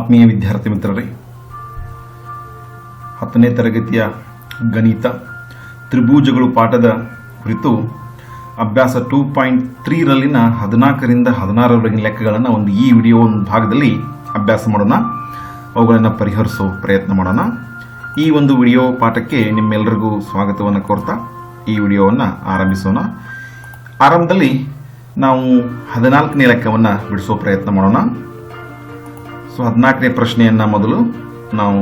ಆತ್ಮೀಯ ವಿದ್ಯಾರ್ಥಿ ಮಿತ್ರರೇ, 10ನೇ ತರಗತಿಯ ಗಣಿತ ತ್ರಿಭುಜಗಳು ಪಾಠದ ಕುರಿತು ಅಭ್ಯಾಸ 2.3 ರಲ್ಲಿನ 14ರಿಂದ 16ರವರೆಗಿನ ಲೆಕ್ಕಗಳನ್ನು ಈ ವಿಡಿಯೋ ಭಾಗದಲ್ಲಿ ಅಭ್ಯಾಸ ಮಾಡೋಣ. ಅವುಗಳನ್ನು ಪರಿಹರಿಸೋ ಪ್ರಯತ್ನ ಮಾಡೋಣ. ಈ ವಿಡಿಯೋ ಪಾಠಕ್ಕೆ ನಿಮ್ಮೆಲ್ಲರಿಗೂ ಸ್ವಾಗತವನ್ನು ಕೋರ್ತಾ ಈ ವಿಡಿಯೋವನ್ನು ಆರಂಭಿಸೋಣ. ಆರಂಭದಲ್ಲಿ ನಾವು 14ನೇ ಲೆಕ್ಕವನ್ನು ಬಿಡಿಸೋ ಪ್ರಯತ್ನ ಮಾಡೋಣ. 14ನೇ ಪ್ರಶ್ನೆಯನ್ನು ಮೊದಲು ನಾವು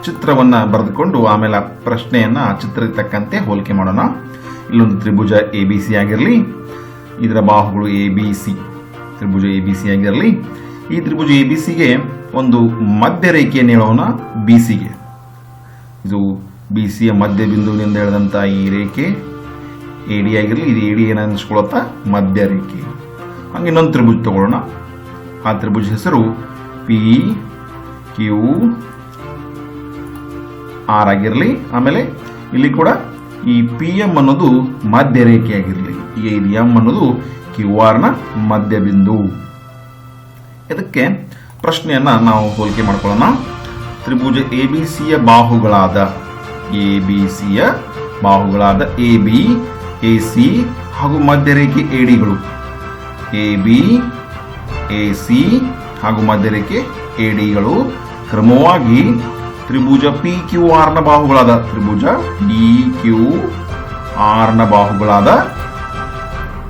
ಚಿತ್ರವನ್ನು ಬರೆದುಕೊಂಡು ಆಮೇಲೆ ಆ ಪ್ರಶ್ನೆಯನ್ನು ಆ ಚಿತ್ರಕ್ಕೆ ತಕ್ಕಂತೆ ಹೋಲಿಕೆ ಮಾಡೋಣ. ಇಲ್ಲೊಂದು ತ್ರಿಭುಜ ABC ಆಗಿರಲಿ, ಇದರ ಬಾಹುಗಳು ABC, ತ್ರಿಭುಜ ABC ಆಗಿರಲಿ. ಈ ತ್ರಿಭುಜ ABCಗೆ ಒಂದು ಮಧ್ಯ ರೇಖೆಯನ್ನು ಹೇಳೋಣ. BCಗೆ ಇದು BCಯ ಮಧ್ಯ ಬಿಂದುವಿನಿಂದ ಎಳೆದಂಥ ಈ ರೇಖೆ AD ಆಗಿರಲಿ. ಇದು AD ಏನು ಅನಿಸ್ಕೊಳ್ಳುತ್ತಾ ಮಧ್ಯ ರೇಖೆ. ಹಂಗೆ ಇನ್ನೊಂದು ತ್ರಿಭುಜ ತಗೊಳ್ಳೋಣ. ಆ ತ್ರಿಭುಜ ಹೆಸರು PQR ಆಗಿರಲಿ. ಆಮೇಲೆ ಇಲ್ಲಿ ಕೂಡ ಈ PM ಅನ್ನೋದು ಮಧ್ಯ ರೇಖೆ ಆಗಿರಲಿ. ಈಗ ಇದು M ಅನ್ನೋದು QR ನ ಮಧ್ಯ ಬಿಂದು. ಇದಕ್ಕೆ ಪ್ರಶ್ನೆಯನ್ನ ನಾವು ಹೋಲಿಕೆ ಮಾಡ್ಕೊಳ್ಳೋಣ. ತ್ರಿಭುಜ ABCಯ ಬಾಹುಗಳಾದ AB, AC ಹಾಗೂ ಮಧ್ಯ ರೇಖೆ ADಗಳು AB, AC ಹಾಗೂ ಮಧ್ಯ ರೇಖೆ ADಗಳು ಕ್ರಮವಾಗಿ ತ್ರಿಭುಜ PQR ನ ಬಾಹುಗಳಾದ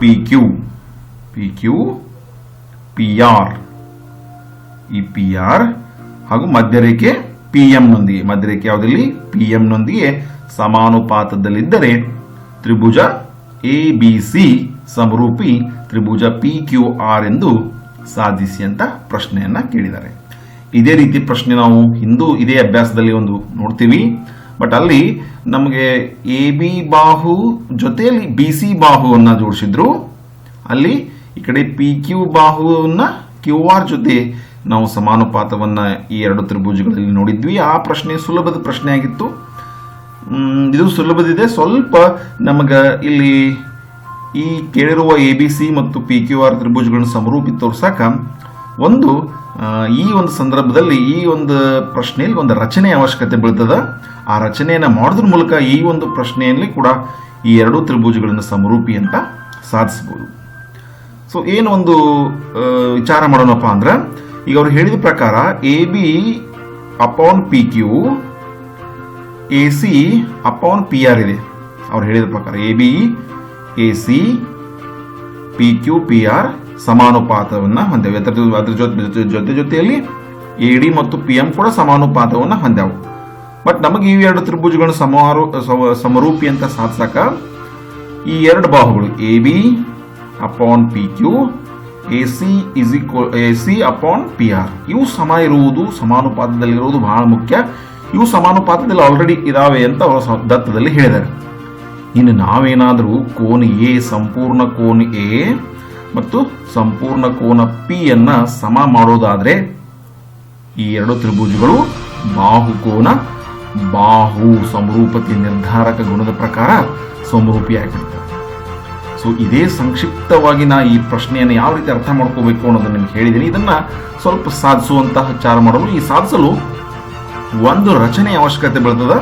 PQ, PR, ಈ PR ಹಾಗೂ ಮಧ್ಯರೇಖೆ PM ನೊಂದಿಗೆ, ಮಧ್ಯರೇಖೆ ಯಾವುದಲ್ಲಿ PM ನೊಂದಿಗೆ ಸಮಾನುಪಾತದಲ್ಲಿದ್ದರೆ ತ್ರಿಭುಜ ABC ಸಮರೂಪಿ ತ್ರಿಭುಜ PQR ಎಂದು ಸಾಧಿಸಿ ಅಂತ ಪ್ರಶ್ನೆಯನ್ನ ಕೇಳಿದ್ದಾರೆ. ಇದೇ ರೀತಿ ಪ್ರಶ್ನೆ ನಾವು ಹಿಂದೂ ಇದೇ ಅಭ್ಯಾಸದಲ್ಲಿ ನೋಡ್ತೀವಿ. ಬಟ್ ಅಲ್ಲಿ ನಮಗೆ AB ಬಾಹು ಜೊತೆಯಲ್ಲಿ BC ಬಾಹುವನ್ನ ಜೋಡಿಸಿದ್ರು. ಅಲ್ಲಿ ಈ ಕಡೆ PQ ಬಾಹುವನ್ನ QR ಜೊತೆ ನಾವು ಸಮಾನುಪಾತವನ್ನ ಈ ಎರಡು ತ್ರಿಭುಜಗಳಲ್ಲಿ ನೋಡಿದ್ವಿ. ಆ ಪ್ರಶ್ನೆ ಸುಲಭದ ಪ್ರಶ್ನೆ ಆಗಿತ್ತು. ಇದು ಸುಲಭದಿದೆ. ಸ್ವಲ್ಪ ನಮಗ ಇಲ್ಲಿ ಈ ಕೇಳಿರುವ ABC ಮತ್ತು PQR ತ್ರಿಭುಜಗಳನ್ನು ಸಮರೂಪಿ ತೋರ್ಸಾಕ ಈ ಒಂದು ಸಂದರ್ಭದಲ್ಲಿ ಈ ಒಂದು ಪ್ರಶ್ನೆಯಲ್ಲಿ ಒಂದು ರಚನೆಯ ಅವಶ್ಯಕತೆ ಬೀಳ್ತದ. ಆ ರಚನೆಯನ್ನು ಮಾಡೋದ್ರ ಮೂಲಕ ಈ ಒಂದು ಪ್ರಶ್ನೆಯಲ್ಲಿ ಕೂಡ ಈ ಎರಡೂ ತ್ರಿಭುಜಗಳನ್ನು ಸಮರೂಪಿ ಅಂತ ಸಾಧಿಸಬಹುದು. ಸೊ ಏನು ವಿಚಾರ ಮಾಡೋಣಪ್ಪ ಅಂದ್ರೆ, ಈಗ ಅವ್ರು ಹೇಳಿದ ಪ್ರಕಾರ AB upon PQ, AC upon PR ಇದೆ. ಅವ್ರು ಹೇಳಿದ ಪ್ರಕಾರ AB, AC, PQ, PR ಸಮಾನುಪಾತವನ್ನ ಹೊಂದ್ಯಾವ. ಅದ್ರ ಜೊತೆಯಲ್ಲಿ AD ಮತ್ತು PM ಕೂಡ ಸಮಾನುಪಾತವನ್ನ ಹೊಂದ್ಯಾವು. ಬಟ್ ನಮಗೆ ಈ ಎರಡು ತ್ರಿಭುಜಗಳನ್ನು ಸಮರೂಪಿ ಅಂತ ಸಾಧಿಸಕ ಈ ಎರಡು ಬಾಹುಗಳು AB upon PQ, AC upon PR ಇವು ಸಮಾನುಪಾತದಲ್ಲಿರುವುದು ಬಹಳ ಮುಖ್ಯ. ಇವು ಸಮಾನುಪಾತದಲ್ಲಿ ಆಲ್ರೆಡಿ ಇದಾವೆ ಅಂತ ದತ್ತದಲ್ಲಿ ಹೇಳಿದ್ದಾರೆ. ಇನ್ನು ನಾವೇನಾದರೂ ಕೋನ A, ಸಂಪೂರ್ಣ ಕೋನ A ಮತ್ತು ಸಂಪೂರ್ಣ ಕೋನ P ಅನ್ನ ಸಮ ಮಾಡೋದಾದ್ರೆ ಈ ಎರಡು ತ್ರಿಭುಜಗಳು ಬಾಹು ಸಮರೂಪತೆ ನಿರ್ಧಾರಕ ಗುಣದ ಪ್ರಕಾರ ಸಮರೂಪಿಯಾಗಿರ್ತವೆ. ಸೊ ಇದೇ ಸಂಕ್ಷಿಪ್ತವಾಗಿ ನಾ ಈ ಪ್ರಶ್ನೆಯನ್ನು ಯಾವ ರೀತಿ ಅರ್ಥ ಮಾಡ್ಕೋಬೇಕು ಅನ್ನೋದನ್ನ ನಿಮ್ಗೆ ಹೇಳಿದ್ದೀನಿ. ಇದನ್ನ ಸ್ವಲ್ಪ ಸಾಧಿಸುವಂತಹ ವಿಚಾರ ಮಾಡಲು ಸಾಧಿಸಲು ಒಂದು ರಚನೆಯ ಅವಶ್ಯಕತೆ ಬೀಳ್ತದ.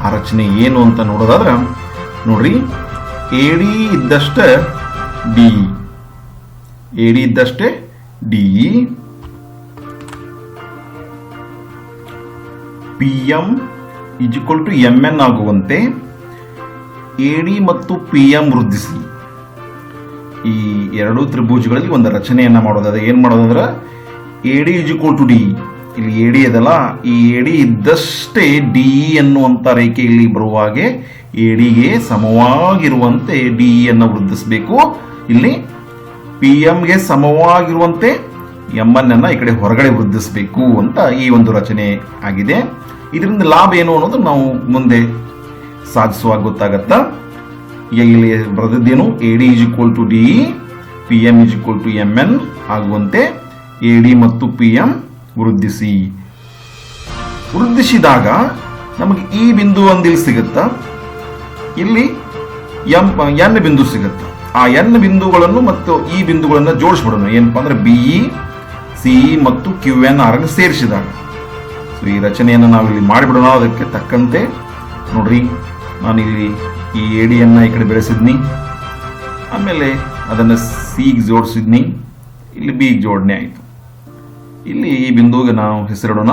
ಆ ರಚನೆ ಏನು ಅಂತ ನೋಡೋದಾದ್ರೆ ನೋಡ್ರಿ, AD ಇದ್ದಷ್ಟೇ DE, PM = MN ಆಗುವಂತೆ AD ಮತ್ತು PM ವೃದ್ಧಿಸಿ ಈ ಎರಡೂ ತ್ರಿಭುಜಗಳಲ್ಲಿ ಒಂದು ರಚನೆಯನ್ನ ಮಾಡೋದಾದ್ರೆ ಏನ್ ಮಾಡೋದಂದ್ರೆ AD = DE. ಇಲ್ಲಿ AD ಇದಲ್ಲ, ಈ AD ಇದ್ದಷ್ಟೇ DE ಅನ್ನುವಂತ ರೇಖೆ ಇಲ್ಲಿ ಬರುವ ಹಾಗೆ ADಗೆ ಸಮವಾಗಿರುವಂತೆ DE ಅನ್ನು ವೃದ್ಧಿಸಬೇಕು. ಇಲ್ಲಿ PMಗೆ ಸಮವಾಗಿರುವಂತೆ MN ಅನ್ನ ಈ ಕಡೆ ಹೊರಗಡೆ ವೃದ್ಧಿಸಬೇಕು ಅಂತ ಈ ಒಂದು ರಚನೆ ಆಗಿದೆ. ಇದರಿಂದ ಲಾಭ ಏನು ಅನ್ನೋದು ನಾವು ಮುಂದೆ ಸಾಧಿಸುವಾಗ ಗೊತ್ತಾಗತ್ತ. ಇಲ್ಲಿ ಬರೆದಿದ್ದೇನು, AD = DE, PM = MN ಆಗುವಂತೆ AD ಮತ್ತು PM ವೃದ್ಧಿಸಿದಾಗ ನಮಗೆ ಈ ಬಿಂದು ಇಲ್ಲಿ ಸಿಗುತ್ತಾ, ಇಲ್ಲಿ N ಬಿಂದು ಸಿಗುತ್ತಾ. ಆ N ಬಿಂದುಗಳನ್ನು ಮತ್ತು ಈ ಬಿಂದುಗಳನ್ನು ಜೋಡಿಸ್ಬಿಡೋಣ. ಏನಪ್ಪಾ ಅಂದ್ರೆ BE ಸಿ ಮತ್ತು ಕ್ಯೂ ಎನ್ ಆರ್ ಸೇರಿಸಿದಾಗ. ಸೊ ಈ ರಚನೆಯನ್ನು ನಾವಿಲ್ಲಿ ಮಾಡಿಬಿಡೋಣ. ಅದಕ್ಕೆ ತಕ್ಕಂತೆ ನೋಡ್ರಿ, ನಾನಿಲ್ಲಿ ಈ ಎಡಿಯನ್ನು ಈ ಕಡೆ ಬೆಳೆಸಿದ್ನಿ, ಆಮೇಲೆ ಅದನ್ನು ಸಿಗೆ ಜೋಡಿಸಿದ್ನಿ, ಇಲ್ಲಿ ಬಿಗೆ ಜೋಡಣೆ ಆಯಿತು. ಇಲ್ಲಿ ಈ ಬಿಂದುವಿಗೆ ನಾವು ಹೆಸರಿಡೋಣ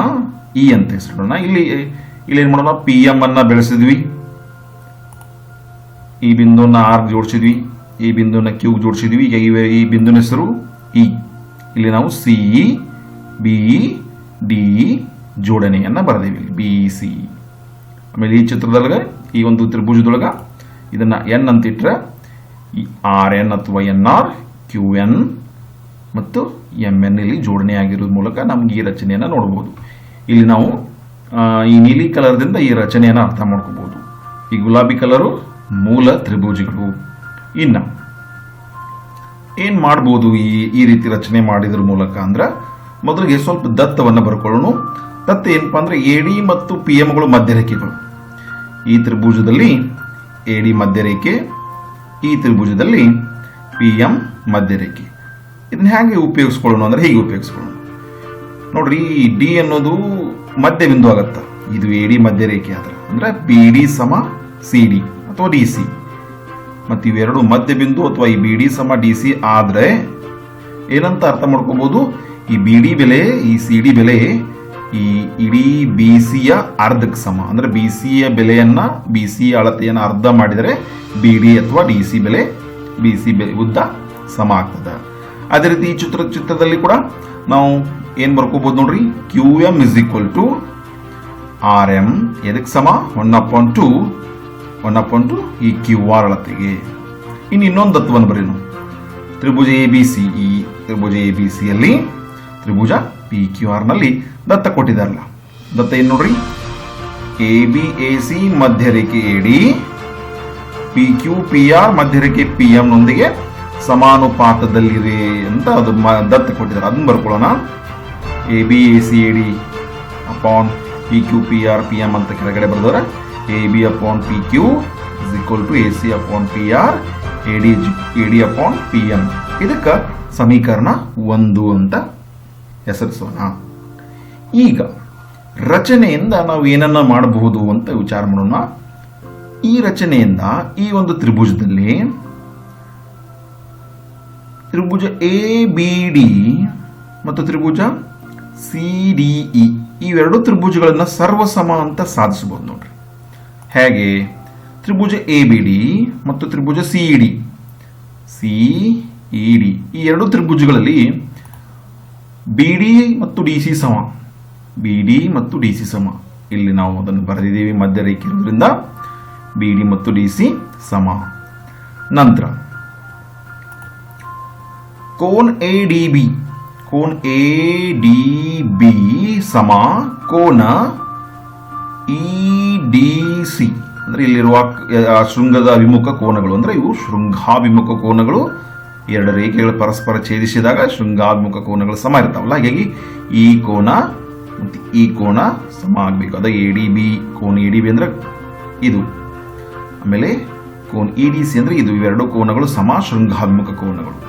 ಇ ಅಂತ ಹೆಸರಿಡೋಣ. ಇಲ್ಲಿ ಏನು ಮಾಡೋಣ, ಪಿ ಎಂ ಅನ್ನ ಬೆಳೆಸಿದ್ವಿ, ಈ ಬಿಂದುವನ್ನ ಆರ್ ಜೋಡಿಸಿದ್ವಿ, ಈ ಬಿಂದುವನ್ನ ಕ್ಯೂ ಜೋಡಿಸಿದ್ವಿ. ಈಗ ಈ ಬಿಂದುವಿನ ಹೆಸರು ಇ. ಇಲ್ಲಿ ನಾವು C B D ಜೋಡಣೆಯನ್ನ ಬರೆದೇವಿ, B C. ಆಮೇಲೆ ಈ ಚಿತ್ರದೊಳಗೆ ಈ ಒಂದು ತ್ರಿಭುಜದೊಳಗ ಇದನ್ನ ಎನ್ ಅಂತ ಇಟ್ರೆ ಈ ಆರ್ ಎನ್ ಅಥವಾ ಎನ್ ಆರ್, ಕ್ಯೂ ಎನ್ ಮತ್ತು ಎಂ ಎನ್ ಇಲ್ಲಿ ಜೋಡಣೆ ಆಗಿರೋದ್ರ ಮೂಲಕ ನಮ್ಗೆ ಈ ರಚನೆಯನ್ನು ನೋಡಬಹುದು. ಇಲ್ಲಿ ನಾವು ಈ ನೀಲಿ ಕಲರ್ದಿಂದ ಈ ರಚನೆಯನ್ನು ಅರ್ಥ ಮಾಡ್ಕೋಬಹುದು. ಈ ಗುಲಾಬಿ ಕಲರು ಮೂಲ ತ್ರಿಭುಜಗಳು. ಇನ್ನು ಏನ್ ಮಾಡ್ಬೋದು ಈ ರೀತಿ ರಚನೆ ಮಾಡಿದ್ರ ಮೂಲಕ ಅಂದ್ರೆ, ಮೊದಲಿಗೆ ಸ್ವಲ್ಪ ದತ್ತವನ್ನು ಬರ್ಕೊಳ್ಳೋಣ. ದತ್ತ ಏನಪ್ಪಾ ಅಂದ್ರೆ ಎಡಿ ಮತ್ತು ಪಿ ಎಂಗಳು ಮಧ್ಯರೇಖೆಗಳು. ಈ ತ್ರಿಭುಜದಲ್ಲಿ ಎಡಿ ಮಧ್ಯರೇಖೆ, ಈ ತ್ರಿಭುಜದಲ್ಲಿ ಪಿ ಎಂ ಮಧ್ಯರೇಖೆ. ಇದನ್ನ ಹೇಗೆ ಉಪಯೋಗಿಸ್ಕೊಳ್ಳೋಣ ಅಂದ್ರೆ ಹೀಗೆ ಉಪಯೋಗಿಸ್ಕೊಳ್ಳೋಣ. ನೋಡ್ರಿ, ಈ ಡಿ ಅನ್ನೋದು ಮಧ್ಯ ಬಿಂದು ಆಗತ್ತ. ಇದು ಎಡಿ ಮಧ್ಯರೇಖೆ ಆದ್ರೆ ಅಂದ್ರೆ ಬಿ ಡಿ ಸಮ ಸಿ ಡಿ ಅಥವಾ ಡಿ ಸಿ. ಮತ್ತು ಇವೆರಡು ಮಧ್ಯ ಬಿಂದು ಅಥವಾ ಈ ಬಿ ಡಿ ಸಮ ಡಿ ಸಿ ಆದ್ರೆ ಏನಂತ ಅರ್ಥ ಮಾಡ್ಕೋಬಹುದು, ಈ ಬಿ ಡಿ ಬೆಲೆ ಈ ಸಿ ಡಿ ಬೆಲೆ ಈ ಇಡೀ ಬಿ ಸಿಯ ಅರ್ಧಕ್ಕೆ ಸಮ. ಅಂದ್ರೆ ಬಿ ಸಿಯ ಬೆಲೆಯನ್ನ, ಬಿ ಸಿ ಅಳತೆಯನ್ನು ಅರ್ಧ ಮಾಡಿದರೆ ಬಿ ಡಿ ಅಥವಾ ಡಿ ಸಿ ಬೆಲೆ, ಬಿ ಸಿ ಬೆಲೆ ಉದ್ದ ಸಮ ಆಗ್ತದೆ. ಅದೇ ರೀತಿ ಈ ಚಿತ್ರದಲ್ಲಿ ಕೂಡ ನಾವು ಏನ್ ಬರ್ಕೋಬಹುದು ನೋಡ್ರಿ, Q M is equal to R M ಎದಕ್ಕೆ ಸಮ, 1/2 ಈ ಕ್ಯೂ ಆರ್ ಅಳತೆಗೆ. ಇನ್ನು ಇನ್ನೊಂದು ದತ್ತವನ್ನು ಬರೀ ನಾವು, ತ್ರಿಭುಜ ಎ ಬಿ ಸಿ. ಈ ತ್ರಿಭುಜ ಎ ಬಿ ಸಿ ಅಲ್ಲಿ ತ್ರಿಭುಜ ಪಿ ಕ್ಯೂ ಆರ್ ನಲ್ಲಿ ದತ್ತ ಕೊಟ್ಟಿದಾರಲ್ಲ, ದತ್ತ ಏನ್ ನೋಡ್ರಿ, A B A C ಮಧ್ಯರೇಖೆ A D, P Q P R ಮಧ್ಯರೇಖೆ P M ನೊಂದಿಗೆ ಸಮಾನುಪಾತದಲ್ಲಿದೆ ಅಂತ ಅದು ದತ್ತ ಕೊಟ್ಟಿದ್ದಾರೆ. ಅದನ್ನ ಬರ್ಕೊಳ್ಳೋಣ. A B A C A D upon P Q P R P M ಅಂತ ಕೆಳಗಡೆ ಬರೆದವ್ರೆ. A B upon P Q is equal to A C upon P R A D upon P M. ಇದಕ್ಕೆ ಸಮೀಕರಣ 1 ಅಂತ ಹೆಸರಿಸೋಣ. ಈಗ ರಚನೆಯಿಂದ ನಾವು ಏನನ್ನ ಮಾಡಬಹುದು ಅಂತ ವಿಚಾರ ಮಾಡೋಣ. ಈ ರಚನೆಯಿಂದ ಈ ಒಂದು ತ್ರಿಭುಜದಲ್ಲಿ ತ್ರಿಭುಜ ಎ ಬಿ ಡಿ ಮತ್ತು ತ್ರಿಭುಜ ಸಿ ಡಿ ಇ ಇವೆರಡು ತ್ರಿಭುಜಗಳನ್ನ ಸರ್ವಸಮ ಅಂತ ಸಾಧಿಸಬಹುದು ನೋಡ್ರಿ. ಹೇಗೆ? ತ್ರಿಭುಜ ಎ ಬಿ ಡಿ ಮತ್ತು ತ್ರಿಭುಜ ಸಿ ಡಿ ಈ ಎರಡು ತ್ರಿಭುಜಗಳಲ್ಲಿ ಬಿ ಡಿ ಮತ್ತು ಡಿ ಸಿ ಸಮ, ಬಿ ಡಿ ಮತ್ತು ಡಿ ಸಿ ಸಮ. ಇಲ್ಲಿ ನಾವು ಅದನ್ನು ಬರೆದಿದ್ದೇವೆ ಮಧ್ಯರೇಖೆ ಇರೋದ್ರಿಂದ ಬಿ ಡಿ ಮತ್ತು ಡಿ ಸಿ ಸಮ. ನಂತರ cone A D B, cone A D B ಸಮ ಕೋನ ಇ ಡಿ ಸಿ. ಅಂದ್ರೆ ಇಲ್ಲಿರುವ ಶೃಂಗದ ಅಭಿಮುಖ ಕೋನಗಳು, ಅಂದ್ರೆ ಇವು ಶೃಂಗಾಭಿಮುಖ ಕೋನಗಳು. ಎರಡು ರೇಖೆಗಳು ಪರಸ್ಪರ ಛೇದಿಸಿದಾಗ ಶೃಂಗಾಭಿಮುಖ ಕೋನಗಳು ಸಮ ಇರ್ತಾವಲ್ಲ, ಹಾಗಾಗಿ ಈ ಕೋನ ಮತ್ತು ಈ ಕೋನ ಸಮ ಆಗಬೇಕು. ಅದ A D B, cone A D B ಅಂದ್ರೆ ಇದು, ಆಮೇಲೆ ಕೋನ್ ಇ ಡಿ ಸಿ ಅಂದ್ರೆ ಇದು. ಇವೆರಡು ಕೋನಗಳು ಸಮ ಶೃಂಗಾಭಿಮುಖ ಕೋನಗಳು.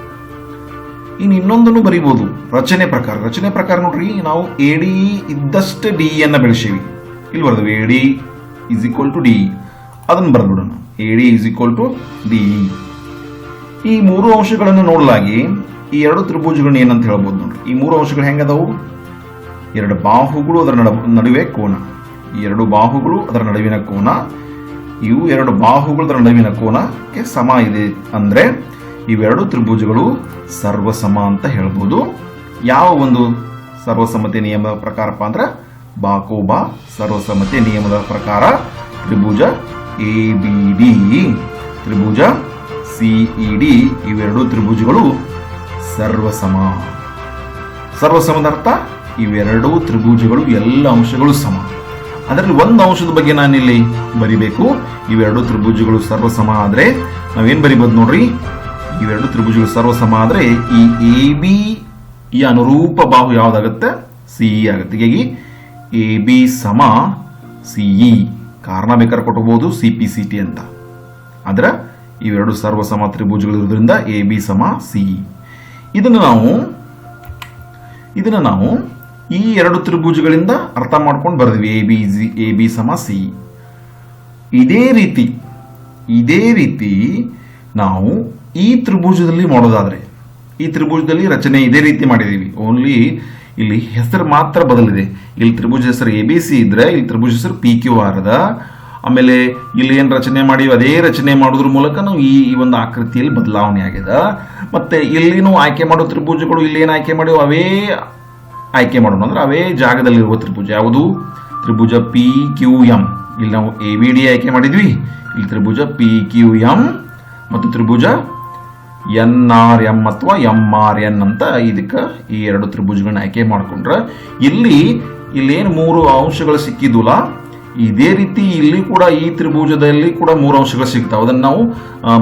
ಇನ್ನು ಇನ್ನೊಂದನ್ನು ಬರೀಬಹುದು ರಚನೆ ಪ್ರಕಾರ ನೋಡ್ರಿ, ನಾವು ಎ ಡಿ ಇದ್ದಷ್ಟು ಡಿ ಅನ್ನ ಬೆಳೆಸೀವಿ. ಇಲ್ಲಿ ಬರ್ದೇವೆ A D is equal to D, ಅದನ್ನು ಬರೆದ್ಬಿಡೋಣ. A D is equal to D. ಈ ಮೂರು ಅಂಶಗಳನ್ನು ನೋಡಲಾಗಿ ಈ ಎರಡು ತ್ರಿಭುಜಗಳನ್ನ ಏನಂತ ಹೇಳ್ಬೋದು ನೋಡ್ರಿ. ಈ ಮೂರು ಅಂಶಗಳು ಹೆಂಗದವು? ಎರಡು ಬಾಹುಗಳು ಅದರ ನಡುವೆ ಕೋನ, ಈ ಎರಡು ಬಾಹುಗಳು ಅದರ ನಡುವಿನ ಕೋನ, ಇವು ಎರಡು ಬಾಹುಗಳ ನಡುವಿನ ಕೋನಕ್ಕೆ ಸಮ ಇದೆ. ಅಂದ್ರೆ ಇವೆರಡು ತ್ರಿಭುಜಗಳು ಸರ್ವಸಮ ಅಂತ ಹೇಳ್ಬೋದು. ಯಾವ ಒಂದು ಸರ್ವಸಮ್ಮತೆ ನಿಯಮದ ಪ್ರಕಾರಪ್ಪ ಅಂದ್ರೆ ಬಾಕೋಬಾ ಸರ್ವಸಮ್ಮತೆ ನಿಯಮದ ಪ್ರಕಾರ ತ್ರಿಭುಜ A B D, Tribhuja CE D ಇವೆರಡು ತ್ರಿಭುಜಗಳು ಸರ್ವಸಮ. ಸರ್ವಸಮದ ಅರ್ಥ ಇವೆರಡು ತ್ರಿಭುಜಗಳು ಎಲ್ಲ ಅಂಶಗಳು ಸಮ. ಅದರಲ್ಲಿ ಒಂದು ಅಂಶದ ಬಗ್ಗೆ ನಾನಿಲ್ಲಿ ಬರಿಬೇಕು. ಇವೆರಡು ತ್ರಿಭುಜಗಳು ಸರ್ವಸಮ ಆದ್ರೆ ನಾವೇನ್ ಬರಿಬೋದು ನೋಡ್ರಿ, ಇವೆರಡು ತ್ರಿಭುಜಗಳು ಸರ್ವಸಮ ಆದ್ರೆ ಈ ಎ ಬಿ ಈ ಅನುರೂಪ ಬಾಹು ಯಾವ್ದಾಗತ್ತೆ? ಸಿಇ ಆಗುತ್ತೆ. ಹೀಗಾಗಿ ಎ ಬಿ ಸಮ ಸಿಇ. ಕಾರಣ ಬೇಕಾದ್ರೆ ಕೊಟ್ಟಬಹುದು ಸಿ ಪಿ ಸಿ ಟಿ ಅಂತ. ಆದ್ರೆ ಇವೆರಡು ಸರ್ವಸಮ ತ್ರಿಭುಜಗಳು ಇರೋದ್ರಿಂದ ಎ ಬಿ ಸಮ ಸಿಇ. ಇದನ್ನು ನಾವು ಇದನ್ನು ನಾವು ಈ ಎರಡು ತ್ರಿಭುಜಗಳಿಂದ ಅರ್ಥ ಮಾಡ್ಕೊಂಡು ಬರ್ದ್ವಿ. ಎ ಬಿ ಸಮ ಸಿ. ಇದೇ ರೀತಿ ನಾವು ಈ ತ್ರಿಭುಜದಲ್ಲಿ ಮಾಡೋದಾದ್ರೆ, ಈ ತ್ರಿಭುಜದಲ್ಲಿ ರಚನೆ ಇದೇ ರೀತಿ ಮಾಡಿದೀವಿ. ಓನ್ಲಿ ಇಲ್ಲಿ ಹೆಸರು ಮಾತ್ರ ಬದಲಿದೆ. ಇಲ್ಲಿ ತ್ರಿಭುಜ ಹೆಸರು ಎ ಬಿ ಸಿ ಇದ್ರೆ ಇಲ್ಲಿ ತ್ರಿಭುಜ ಹೆಸರು ಪಿ ಕ್ಯೂ ಆರ್ ಅದ. ಆಮೇಲೆ ಇಲ್ಲಿ ಏನು ರಚನೆ ಮಾಡಿವಿ ಅದೇ ರಚನೆ ಮಾಡೋದ್ರ ಮೂಲಕ ನಾವು ಈ ಒಂದು ಆಕೃತಿಯಲ್ಲಿ ಬದಲಾವಣೆ ಆಗಿದೆ. ಮತ್ತೆ ಇಲ್ಲಿನೂ ಆಯ್ಕೆ ಮಾಡೋ ತ್ರಿಭುಜಗಳು ಇಲ್ಲಿ ಏನು ಆಯ್ಕೆ ಮಾಡಿವು ಅವೇ ಆಯ್ಕೆ ಮಾಡೋಣ, ಅಂದ್ರೆ ಅವೇ ಜಾಗದಲ್ಲಿರುವ ತ್ರಿಭುಜ ಯಾವುದು? ತ್ರಿಭುಜ ಪಿ ಕ್ಯೂ ಎಂ. ಇಲ್ಲಿ ನಾವು ಎ ಬಿ ಡಿ ಆಯ್ಕೆ ಮಾಡಿದ್ವಿ. ಇಲ್ಲಿ ತ್ರಿಭುಜ ಪಿ ಕ್ಯೂ ಎಂ ಮತ್ತು ತ್ರಿಭುಜ ಎನ್ ಆರ್ ಎಂ ಅಥವಾ ಎಂ ಆರ್ ಎನ್ ಅಂತ ಇದಕ್ಕೆ ಈ ಎರಡು ತ್ರಿಭುಜಗಳನ್ನ ಆಯ್ಕೆ ಮಾಡ್ಕೊಂಡ್ರೆ ಇಲ್ಲಿ ಏನು 3 ಅಂಶಗಳು ಸಿಕ್ಕಿದ್ವಲ್ಲ, ಇದೇ ರೀತಿ ಇಲ್ಲಿ ಕೂಡ ಈ ತ್ರಿಭುಜದಲ್ಲಿ ಕೂಡ 3 ಅಂಶಗಳು ಸಿಗ್ತಾವೆ. ಅದನ್ನು ನಾವು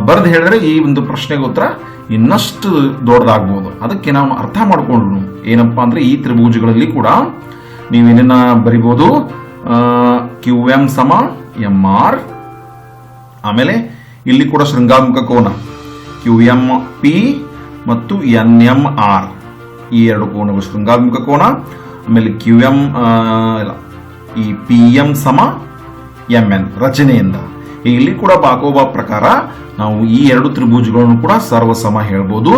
ಬರೆದು ಹೇಳಿದ್ರೆ ಈ ಒಂದು ಪ್ರಶ್ನೆಗೆ ಉತ್ತರ ಇನ್ನಷ್ಟು ದೊಡ್ಡದಾಗ್ಬೋದು. ಅದಕ್ಕೆ ನಾವು ಅರ್ಥ ಮಾಡ್ಕೊಂಡ್ರು ಏನಪ್ಪಾ ಅಂದ್ರೆ ಈ ತ್ರಿಭುಜಗಳಲ್ಲಿ ಕೂಡ ನೀವೇನ ಬರಿಬಹುದು, ಕ್ಯೂ ಎಂ ಸಮ ಎಂ ಆರ್. ಆಮೇಲೆ ಇಲ್ಲಿ ಕೂಡ ಶೃಂಗಾತ್ಮಕ ಕೋನ ಕ್ಯೂ ಎಂ ಪಿ ಮತ್ತು ಎನ್ ಎಂ ಆರ್, ಈ ಎರಡು ಕೋನಗಳು ಶೃಂಗಾತ್ಮಕ ಕೋನ. ಆಮೇಲೆ ಕ್ಯೂ ಎಂ ಈ ಪಿ ಎಂ ಸಮ ಎಂ ಎನ್ ರಚನೆಯಿಂದ. ಇಲ್ಲಿ ಕೂಡ ಬಾಕೋಬಾ ಪ್ರಕಾರ ನಾವು ಈ ಎರಡು ತ್ರಿಭುಜಗಳನ್ನು ಕೂಡ ಸರ್ವಸಮ ಹೇಳ್ಬೋದು.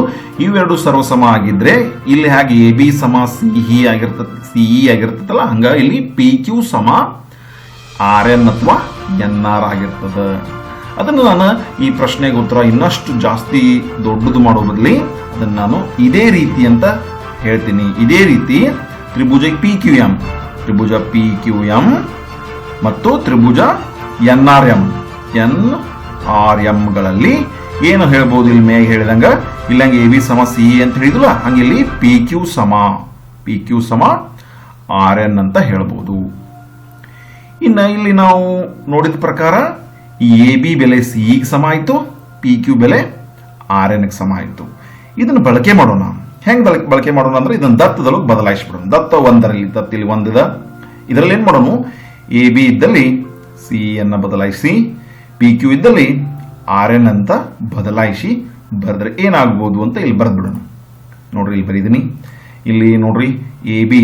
ಇವೆರಡು ಸರ್ವಸಮ ಆಗಿದ್ರೆ ಇಲ್ಲಿ ಹಾಗೆ ಎ ಬಿ ಸಮ ಸಿಇ ಆಗಿರ್ತದಲ್ಲ, ಹಂಗ ಇಲ್ಲಿ ಪಿ ಕ್ಯೂ ಸಮ ಆರ್ ಎನ್ ಅಥವಾ ಎನ್ ಆರ್ ಆಗಿರ್ತದ. ಅದನ್ನು ನಾನು ಈ ಪ್ರಶ್ನೆಗೆ ಉತ್ತರ ಇನ್ನಷ್ಟು ಜಾಸ್ತಿ ದೊಡ್ಡದು ಮಾಡೋ ಬದಲಿ ಅದನ್ನು ನಾನು ಇದೇ ರೀತಿ ಅಂತ ಹೇಳ್ತೀನಿ. ಇದೇ ರೀತಿ ತ್ರಿಭುಜ ಪಿ ಕ್ಯೂ ಎಂ, ತ್ರಿಭುಜ ಪಿ ಕ್ಯೂ ಎಂ ಮತ್ತು ತ್ರಿಭುಜ ಎನ್ ಆರ್ ಎಂಗಳಲ್ಲಿ ಏನು ಹೇಳ್ಬೋದು? ಇಲ್ಲಿ ಮೇಗೆ ಹೇಳಿದಂಗ ಇಲ್ಲಂಗೆ ಎ ಬಿ ಸಮ ಸಿ ಅಂತ ಹೇಳಿದ್ರಲ್ಲ, ಹಂಗೆ ಇಲ್ಲಿ ಪಿ ಕ್ಯೂ ಸಮ ಆರ್ ಎನ್ ಅಂತ ಹೇಳ್ಬೋದು. ಇನ್ನು ಇಲ್ಲಿ ನಾವು ನೋಡಿದ ಪ್ರಕಾರ ಈ ಎ ಬಿ ಬೆಲೆ ಸಿ ಸಮ ಆಯಿತು, ಪಿ ಕ್ಯೂ ಬೆಲೆ ಆರ್ ಎನ್ ಸಮ ಆಯಿತು. ಇದನ್ನು ಬಳಕೆ ಮಾಡೋಣ. ಹೆಂಗೆ ಬಳಕೆ ಮಾಡೋಣ ಅಂದ್ರೆ ಇದನ್ನು ದತ್ತದೊಳಗೆ ಬದಲಾಯಿಸ್ಬಿಡೋಣ. ದತ್ತ ಇಲ್ಲಿ ಒಂದಿದ, ಇದರಲ್ಲಿ ಏನು ಮಾಡೋಣ? ಎ ಬಿ ಇದ್ದಲ್ಲಿ ಸಿ ಅನ್ನ ಬದಲಾಯಿಸಿ, ಪಿ ಕ್ಯೂ ಇದ್ದಲ್ಲಿ ಆರ್ ಎನ್ ಅಂತ ಬದಲಾಯಿಸಿ ಬರೆದ್ರೆ ಏನಾಗ್ಬೋದು ಅಂತ ಇಲ್ಲಿ ಬರೆದ್ಬಿಡೋಣ. ನೋಡ್ರಿ ಇಲ್ಲಿ ಬರೀದೀನಿ. ಇಲ್ಲಿ ನೋಡ್ರಿ ಎ ಬಿ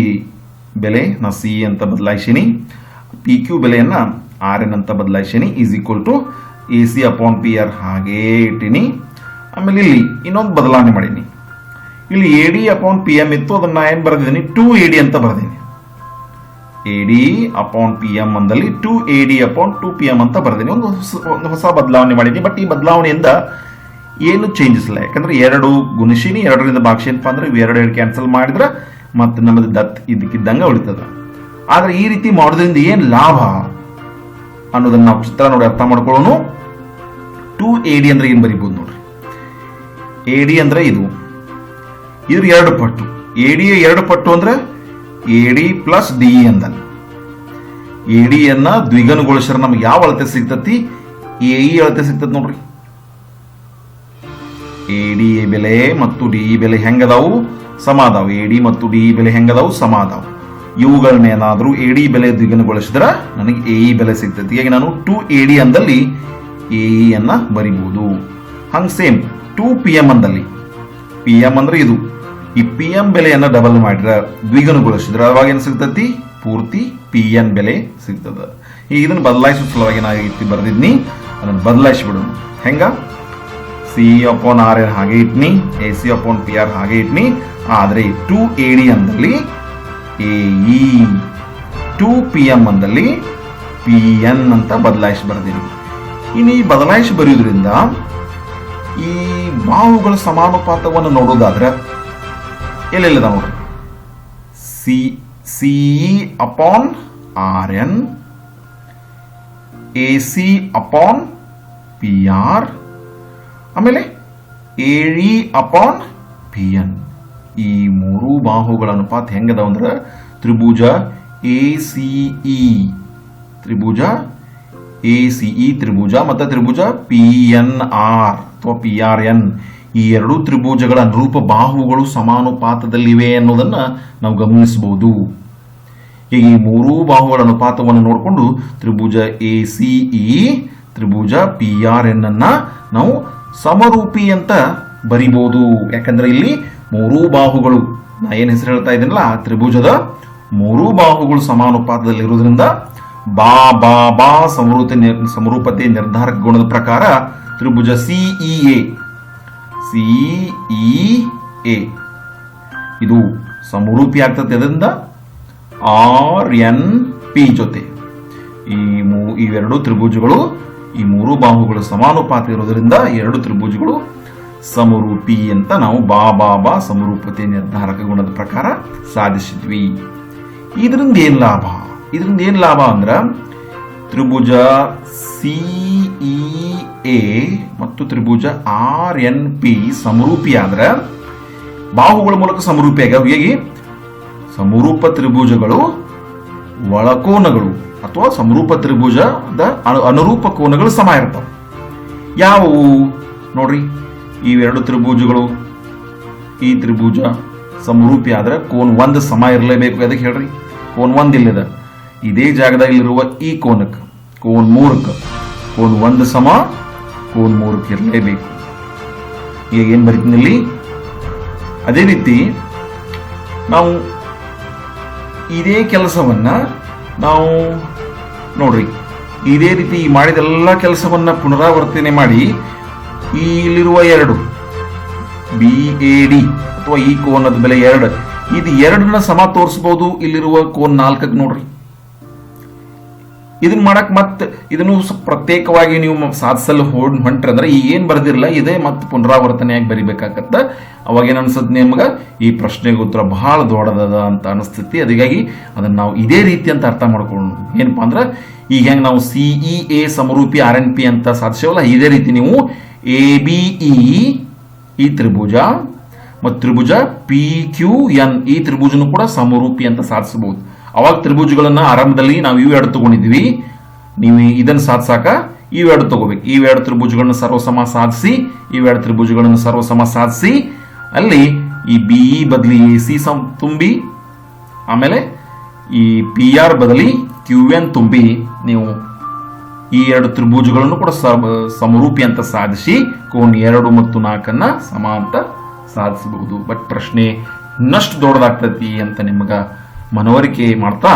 ಬೆಲೆ ನಾ ಸಿ ಅಂತ ಬದಲಾಯಿಸಿನಿ, ಪಿ ಕ್ಯೂ ಬೆಲೆಯನ್ನ ಆರ್ ಎನ್ ಅಂತ ಬದಲಾಯಿಸಿನಿ, is equal to A C upon P R ಹಾಗೇ ಇಟ್ಟಿನಿ. ಆಮೇಲೆ ಇಲ್ಲಿ ಇನ್ನೊಂದು ಬದಲಾವಣೆ ಮಾಡೀನಿ. ಇಲ್ಲಿ A D upon P M ಇತ್ತು, ಅದನ್ನ ಏನು ಬರೆದಿದ್ದೀನಿ? 2AD ಅಂತ ಬರೆದೀನಿ. A D upon P M ಅಂದಲ್ಲಿ 2AD upon 2PM ಅಂತ ಬರೆದೀನಿ. ಒಂದು ಹೊಸ ಬದಲಾವಣೆ ಮಾಡಿದ್ದೀನಿ. ಬಟ್ ಈ ಬದಲಾವಣೆಯಿಂದ ಏನು ಚೇಂಜಸ್ ಇಲ್ಲ, ಯಾಕಂದ್ರೆ 2 ಗುಣಿಸಿನಿ, 2ರಿಂದ ಭಾಗಿಸಿನಪ್ಪ ಅಂದ್ರೆ 2 ಕ್ಯಾನ್ಸಲ್ ಮಾಡಿದ್ರೆ ಮತ್ತೆ ನಮ್ಮದು ದತ್ ಇದಕ್ಕಿದ್ದಂಗೆ ಉಳಿತದ. ಆದ್ರೆ ಈ ರೀತಿ ಮಾಡೋದ್ರಿಂದ ಏನು ಲಾಭ ಅನ್ನೋದನ್ನ ನಾವು ಚಿತ್ರ ನೋಡಿ ಅರ್ಥ ಮಾಡ್ಕೊಳ್ಳೋಣ. 2AD ಅಂದ್ರೆ ಏನು ಬರೀಬಹುದು ನೋಡ್ರಿ. AD ಅಂದ್ರೆ ಇದ್ರ 2 ಪಟ್ಟು. AD 2 ಪಟ್ಟು ಅಂದ್ರೆ AD ಪ್ಲಸ್ DE ಅಂದ. AD ಅನ್ನ ದ್ವಿಗುಣಗೊಳಿಸಿದ್ರೆ ನಮ್ಗೆ ಯಾವ ಅಳತೆ ಸಿಗ್ತತಿ? AE ಅಳತೆ ಸಿಗ್ತತಿ ನೋಡ್ರಿ. AD ಬೆಲೆ ಮತ್ತು DE ಬೆಲೆ ಹೆಂಗದಾವು? ಸಮ ಅದಾವು. AD ಮತ್ತು DE ಬೆಲೆ ಹೆಂಗದಾವು? ಸಮ ಅದಾವು. ಇವುಗಳನ್ನೇನಾದ್ರೂ AD ಬೆಲೆ ದ್ವಿಗುಣಗೊಳಿಸಿದ್ರೆ ನನಗೆ AE ಬೆಲೆ ಸಿಗ್ತತಿ. ಈಗ ನಾನು 2AD ಅಂದಲ್ಲಿ AE ಅನ್ನ ಬರಿಬಹುದು. ಹಂಗ ಸೇಮ್ 2PM ಅಂದಲ್ಲಿ, PM ಅಂದ್ರೆ ಇದು, ಈ PM ಬೆಲೆಯನ್ನ ಡಬಲ್ ಮಾಡಿದ್ರೆ ದ್ವಿಗುಣಗೊಳಿಸಿದ್ರೆ ಅವಾಗ ಏನು ಸಿಗ್ತತಿ? ಪೂರ್ತಿ PN ಬೆಲೆ ಸಿಗ್ತದ. ಈಗ ಇದನ್ನ ಬದಲಾಯಿಸುವ ಸಲುವಾಗಿ ನಾ ಈ ಬರೆದಿದ್ನಿ, ಅದನ್ನು ಬದಲಾಯಿಸಿಬಿಡೋಣ. ಹೆಂಗ? ಸಿ ಅಪಾನ್ ಆರ್ ಎನ್ ಹಾಗೆ ಇಟ್ನಿ, AC ಅಪಾನ್ PR ಹಾಗೆ ಇಟ್ನಿ. ಆದ್ರೆ 2AD ಅಂದಲ್ಲಿ AE, 2PM ಅಂದಲ್ಲಿ PN ಅಂತ ಬದಲಾಯಿಸಿ ಬರ್ದೀನಿ. ಇನ್ನು ಈ ಬದಲಾಯಿಸಿ ಬರೆಯುವುದರಿಂದ ಈ ಬಾಹುಗಳ ಸಮಾನುಪಾತವನ್ನು ನೋಡೋದಾದ್ರೆ ಎಲ್ಲೆಲ್ಲದ ನೋಡ್ರಿ. CE upon RN, AC upon PR, ಆಮೇಲೆ AE ಅಪಾನ್ PN. ಈ 3 ಬಾಹುಗಳ ಅನುಪಾತ ಹೆಂಗದ ಅಂದ್ರೆ ತ್ರಿಭುಜ ACE, ತ್ರಿಭುಜ ACE ತ್ರಿಭುಜ ಮತ್ತು ತ್ರಿಭುಜ PNR ಅಥವಾ PRN, ಈ 2 ತ್ರಿಭುಜಗಳ ಅನುರೂಪ ಬಾಹುಗಳು ಸಮಾನುಪಾತದಲ್ಲಿವೆ ಅನ್ನೋದನ್ನ ನಾವು ಗಮನಿಸಬಹುದು. ಈಗ ಈ 3 ಬಾಹುಗಳ ಅನುಪಾತವನ್ನು ನೋಡಿಕೊಂಡು ತ್ರಿಭುಜ ACE ತ್ರಿಭುಜ PRN ಅನ್ನ ನಾವು ಸಮರೂಪಿ ಅಂತ ಬರಿಬಹುದು. ಯಾಕಂದ್ರೆ ಇಲ್ಲಿ 3 ಬಾಹುಗಳು ನಾ ಏನು ಹೆಸರು ಹೇಳ್ತಾ ಇದ್ದೀನಲ್ಲ, ಆ ತ್ರಿಭುಜದ ಮೂರೂ ಬಾಹುಗಳು ಸಮಾನುಪಾತದಲ್ಲಿರುವುದರಿಂದ ಬಾ ಬಾ ಬಾ ಸಮರೂಪತೆ ನಿರ್ಧಾರಕ ಗುಣದ ಪ್ರಕಾರ ತ್ರಿಭುಜ ಸಿಇಎ ಇದು ಸಮರೂಪಿ ಆಗ್ತದೆ. ಅದರಿಂದ RNP ಜೊತೆ ಇವೆರಡು ತ್ರಿಭುಜಗಳು, ಈ ಮೂರು ಬಾಹುಗಳು ಸಮಾನುಪಾತ ಇರೋದ್ರಿಂದ ಎರಡು ತ್ರಿಭುಜಗಳು ಸಮರೂಪಿ ಅಂತ ನಾವು ಬಾ ಬಾ ಬಾ ಸಮರೂಪತೆ ನಿರ್ಧಾರಕ ಗುಣದ ಪ್ರಕಾರ ಸಾಧಿಸಿದ್ವಿ. ಇದರಿಂದ ಏನ್ ಲಾಭ ಅಂದ್ರ ತ್ರಿಭುಜ CEA ಮತ್ತು ತ್ರಿಭುಜ RNP ಸಮರೂಪಿ ಆದ್ರೆ ಬಾಹುಗಳ ಮೂಲಕ ಸಮರೂಪಿ ಆಗ್ಯಾವ. ಹೇಗೆ ಸಮರೂಪ ತ್ರಿಭುಜಗಳು ಒಳಕೋನಗಳು ಅಥವಾ ಸಮರೂಪ ತ್ರಿಭುಜದ ಅನುರೂಪ ಕೋನಗಳು ಸಮ ಇರ್ತಾವ. ಯಾವುವು ನೋಡ್ರಿ, ಇವೆರಡು ತ್ರಿಭುಜಗಳು, ಈ ತ್ರಿಭುಜ ಸಮರೂಪಿ ಆದ್ರೆ ಕೋನ್ 1 ಸಮ ಇರಲೇಬೇಕು. ಅದಕ್ಕೆ ಹೇಳ್ರಿ, ಕೋನ್ 1 ಇಲ್ಲದ ಇದೇ ಜಾಗದಲ್ಲಿರುವ ಈ ಕೋನಕ್ಕೆ ಕೋನ್ 3ಕ್ಕೆ ಕೋನ್ 1 ಸಮ ಕೋನ್ 3ಕ್ಕೆ ಇರಲೇಬೇಕು. ಈಗ ಏನ್ ಬರೀತೀನಿ ಇಲ್ಲಿ, ಅದೇ ರೀತಿ ನಾವು ಇದೇ ಕೆಲಸವನ್ನ ನಾವು ನೋಡ್ರಿ, ಇದೇ ರೀತಿ ಮಾಡಿದೆಲ್ಲ ಕೆಲಸವನ್ನ ಪುನರಾವರ್ತನೆ ಮಾಡಿ ಇಲ್ಲಿರುವ 2 BAD ಅಥವಾ ಈ ಕೋನದ ಬೆಲೆ 2, ಇದು 2ನ್ನ ಸಮ ತೋರಿಸಬಹುದು. ಇಲ್ಲಿರುವ ಕೋನ್ 4ಕ್ಕೆ ನೋಡ್ರಿ, ಇದನ್ನ ಮಾಡಕ್ ಮತ್ತೆ ಇದನ್ನು ಪ್ರತ್ಯೇಕವಾಗಿ ನೀವು ಸಾಧಿಸಲು ಹೊಂಟ್ರಿ ಅಂದ್ರೆ ಈ ಏನ್ ಬರ್ದಿರಲ್ಲ ಇದೇ ಮತ್ತೆ ಪುನರಾವರ್ತನೆಯಾಗಿ ಬರಿಬೇಕಾಗತ್ತ. ಅವಾಗ ಏನ್ ಅನ್ಸದ್ ನಿಮ್ಗ, ಈ ಪ್ರಶ್ನೆಗೆ ಉತ್ತರ ಬಹಳ ದೊಡ್ಡದ ಅಂತ ಅನಿಸ್ತೈತಿ. ಅದಕ್ಕಾಗಿ ಅದನ್ನ ನಾವು ಇದೇ ರೀತಿ ಅಂತ ಅರ್ಥ ಮಾಡ್ಕೊಳ್ಳೋಣ. ಏನಪ್ಪಾ ಅಂದ್ರೆ ಈಗ ಹೆಂಗ್ ನಾವು CEA ಸಮರೂಪಿ RNP ಅಂತ ಸಾಧಿಸೇವಲ್ಲ, ಇದೇ ರೀತಿ ನೀವು ABE ಈ ತ್ರಿಭುಜ ಮತ್ತು ತ್ರಿಭುಜ PQN ಈ ತ್ರಿಭುಜನು ಕೂಡ ಸಮರೂಪಿ ಅಂತ ಸಾಧಿಸಬಹುದು. ಅವಾಗ ತ್ರಿಭುಜಗಳನ್ನ ಆರಂಭದಲ್ಲಿ ನಾವು ಇವೆರಡು ತಗೊಂಡಿದ್ವಿ, ನೀವು ಇದನ್ನ ಸಾಧಿಸಾಕ ಇವೆರಡು ತಗೋಬೇಕು. ಇವೆರಡು ತ್ರಿಭುಜಗಳನ್ನ ಸರ್ವಸಮ ಸಾಧಿಸಿ, ಇವೆರಡು ತ್ರಿಭುಜಗಳನ್ನು ಸರ್ವಸಮ ಸಾಧಿಸಿ, ಅಲ್ಲಿ ಈ BE ಬದಲಿ AC ತುಂಬಿ, ಆಮೇಲೆ ಈ PR ಬದಲಿ QN ತುಂಬಿ ನೀವು ಈ ಎರಡು ತ್ರಿಭುಜಗಳನ್ನು ಕೂಡ ಸಮರೂಪಿ ಅಂತ ಸಾಧಿಸಿ ಕೋನ್ 2 ಮತ್ತು 4 ಸಮ ಅಂತ ಸಾಧಿಸಬಹುದು. ಬಟ್ ಪ್ರಶ್ನೆ ಇನ್ನಷ್ಟು ದೊಡ್ಡದಾಗ್ತತಿ ಅಂತ ನಿಮ್ಗ ಮನವರಿಕೆ ಮಾಡ್ತಾ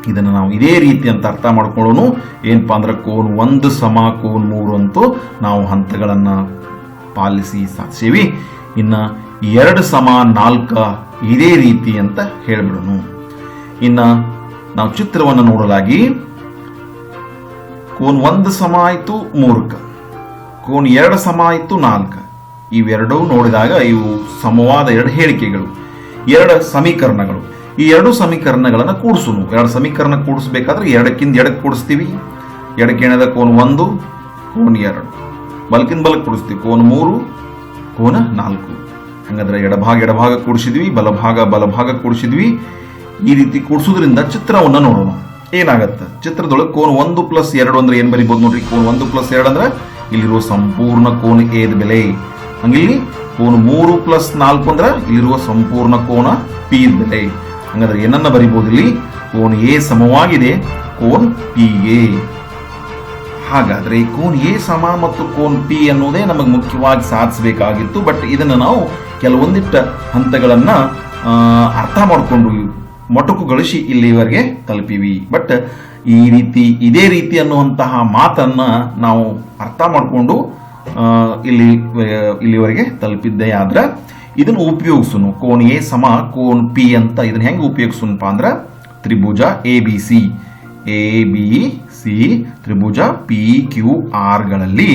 ಇದನ್ನು ನಾವು ಇದೇ ರೀತಿ ಅಂತ ಅರ್ಥ ಮಾಡ್ಕೊಳ್ಳೋಣ. ಏನಪ್ಪಾ ಅಂದ್ರೆ ಕೋನ್ 1 ಸಮ ಕೋನ್ 3 ಅಂತೂ ನಾವು ಹಂತಗಳನ್ನ ಪಾಲಿಸಿ ಸಾಧಿಸೀವಿ. ಇನ್ನ 2 ಸಮ 4 ಇದೇ ರೀತಿ ಅಂತ ಹೇಳ್ಬಿಡೋಣ. ಇನ್ನ ನಾವು ಚಿತ್ರವನ್ನು ನೋಡಲಾಗಿ ಕೋನ್ 1 ಸಮ ಆಯ್ತು 3ಕ್ಕೆ, ಕೋನ್ 2 ಸಮ ಆಯ್ತು 4. ಇವೆರಡೂ ನೋಡಿದಾಗ ಇವು ಸಮವಾದ 2 ಹೇಳಿಕೆಗಳು, 2 ಸಮೀಕರಣಗಳು. ಈ 2 ಸಮೀಕರಣಗಳನ್ನ ಕೂಡಿಸೋಣ. 2 ಸಮೀಕರಣ ಕೂಡಿಸಬೇಕಾದ್ರೆ 2ಕ್ಕಿಂತ 2ಕ್ಕೆ ಕೂಡಿಸ್ತೀವಿ. 2ಕ್ಕೆ ಏನದ ಕೋನ್ 1 ಕೋನ್ 2, ಬಲಕ್ಕಿಂತ ಬಲಕ್ಕೆ ಕೂಡಿಸ್ತೀವಿ ಕೋನ್ 3 ಕೋನ 4. ಹಂಗಂದ್ರೆ ಎಡಭಾಗ ಕೂಡಿಸಿದ್ವಿ, ಬಲಭಾಗ ಕೂಡಿಸಿದ್ವಿ. ಈ ರೀತಿ ಕೂಡಿಸೋದ್ರಿಂದ ಚಿತ್ರವನ್ನ ನೋಡೋಣ. ಏನಾಗತ್ತೆ ಚಿತ್ರದೊಳಗೆ ಕೋನ್ 1 + 2 ಅಂದ್ರೆ ಏನ್ ಬರಿಬಹುದು ನೋಡ್ರಿ. ಕೋನ್ 1 + 2 ಅಂದ್ರೆ ಇಲ್ಲಿರುವ ಸಂಪೂರ್ಣ ಕೋನ ಎ ಬೆಲೆ. ಹಂಗಿಲ್ಲಿ ಕೋನ್ 3 + 4 ಅಂದ್ರೆ ಇಲ್ಲಿರುವ ಸಂಪೂರ್ಣ ಕೋನ ಪಿ ಬೆಲೆ. ಹಂಗಂದ್ರೆ ಏನನ್ನ ಬರಿಬಹುದು ಇಲ್ಲಿ, ಕೋನ್ ಎ ಸಮವಾಗಿದೆ ಕೋನ್ ಪಿ ಎ. ಹಾಗಾದ್ರೆ ಕೋನ್ ಎ ಸಮ ಮತ್ತು ಕೋನ್ ಪಿ ಅನ್ನೋದೇ ನಮಗೆ ಮುಖ್ಯವಾಗಿ ಸಾಧಿಸಬೇಕಾಗಿತ್ತು. ಬಟ್ ಇದನ್ನ ನಾವು ಕೆಲವೊಂದಿಟ್ಟ ಹಂತಗಳನ್ನ ಅರ್ಥ ಮಾಡಿಕೊಂಡು ಮೊಟಕುಗೊಳಿಸಿ ಇಲ್ಲಿವರೆಗೆ ತಲುಪಿವಿ. ಬಟ್ ಇದೇ ರೀತಿ ಅನ್ನುವಂತಹ ಮಾತನ್ನ ನಾವು ಅರ್ಥ ಮಾಡಿಕೊಂಡು ಇಲ್ಲಿವರೆಗೆ ತಲುಪಿದ್ದೆ. ಆದ್ರೆ ಇದನ್ನು ಉಪಯೋಗಿಸೋಣ. ಕೋನ್ ಎ ಸಮ ಕೋನ್ ಪಿ ಅಂತ ಇದನ್ನ ಹೆಂಗೆ ಉಪಯೋಗಿಸೋಣಪ್ಪ ಅಂದ್ರೆ ತ್ರಿಭುಜ ABC ತ್ರಿಭುಜ PQR ಗಳಲ್ಲಿ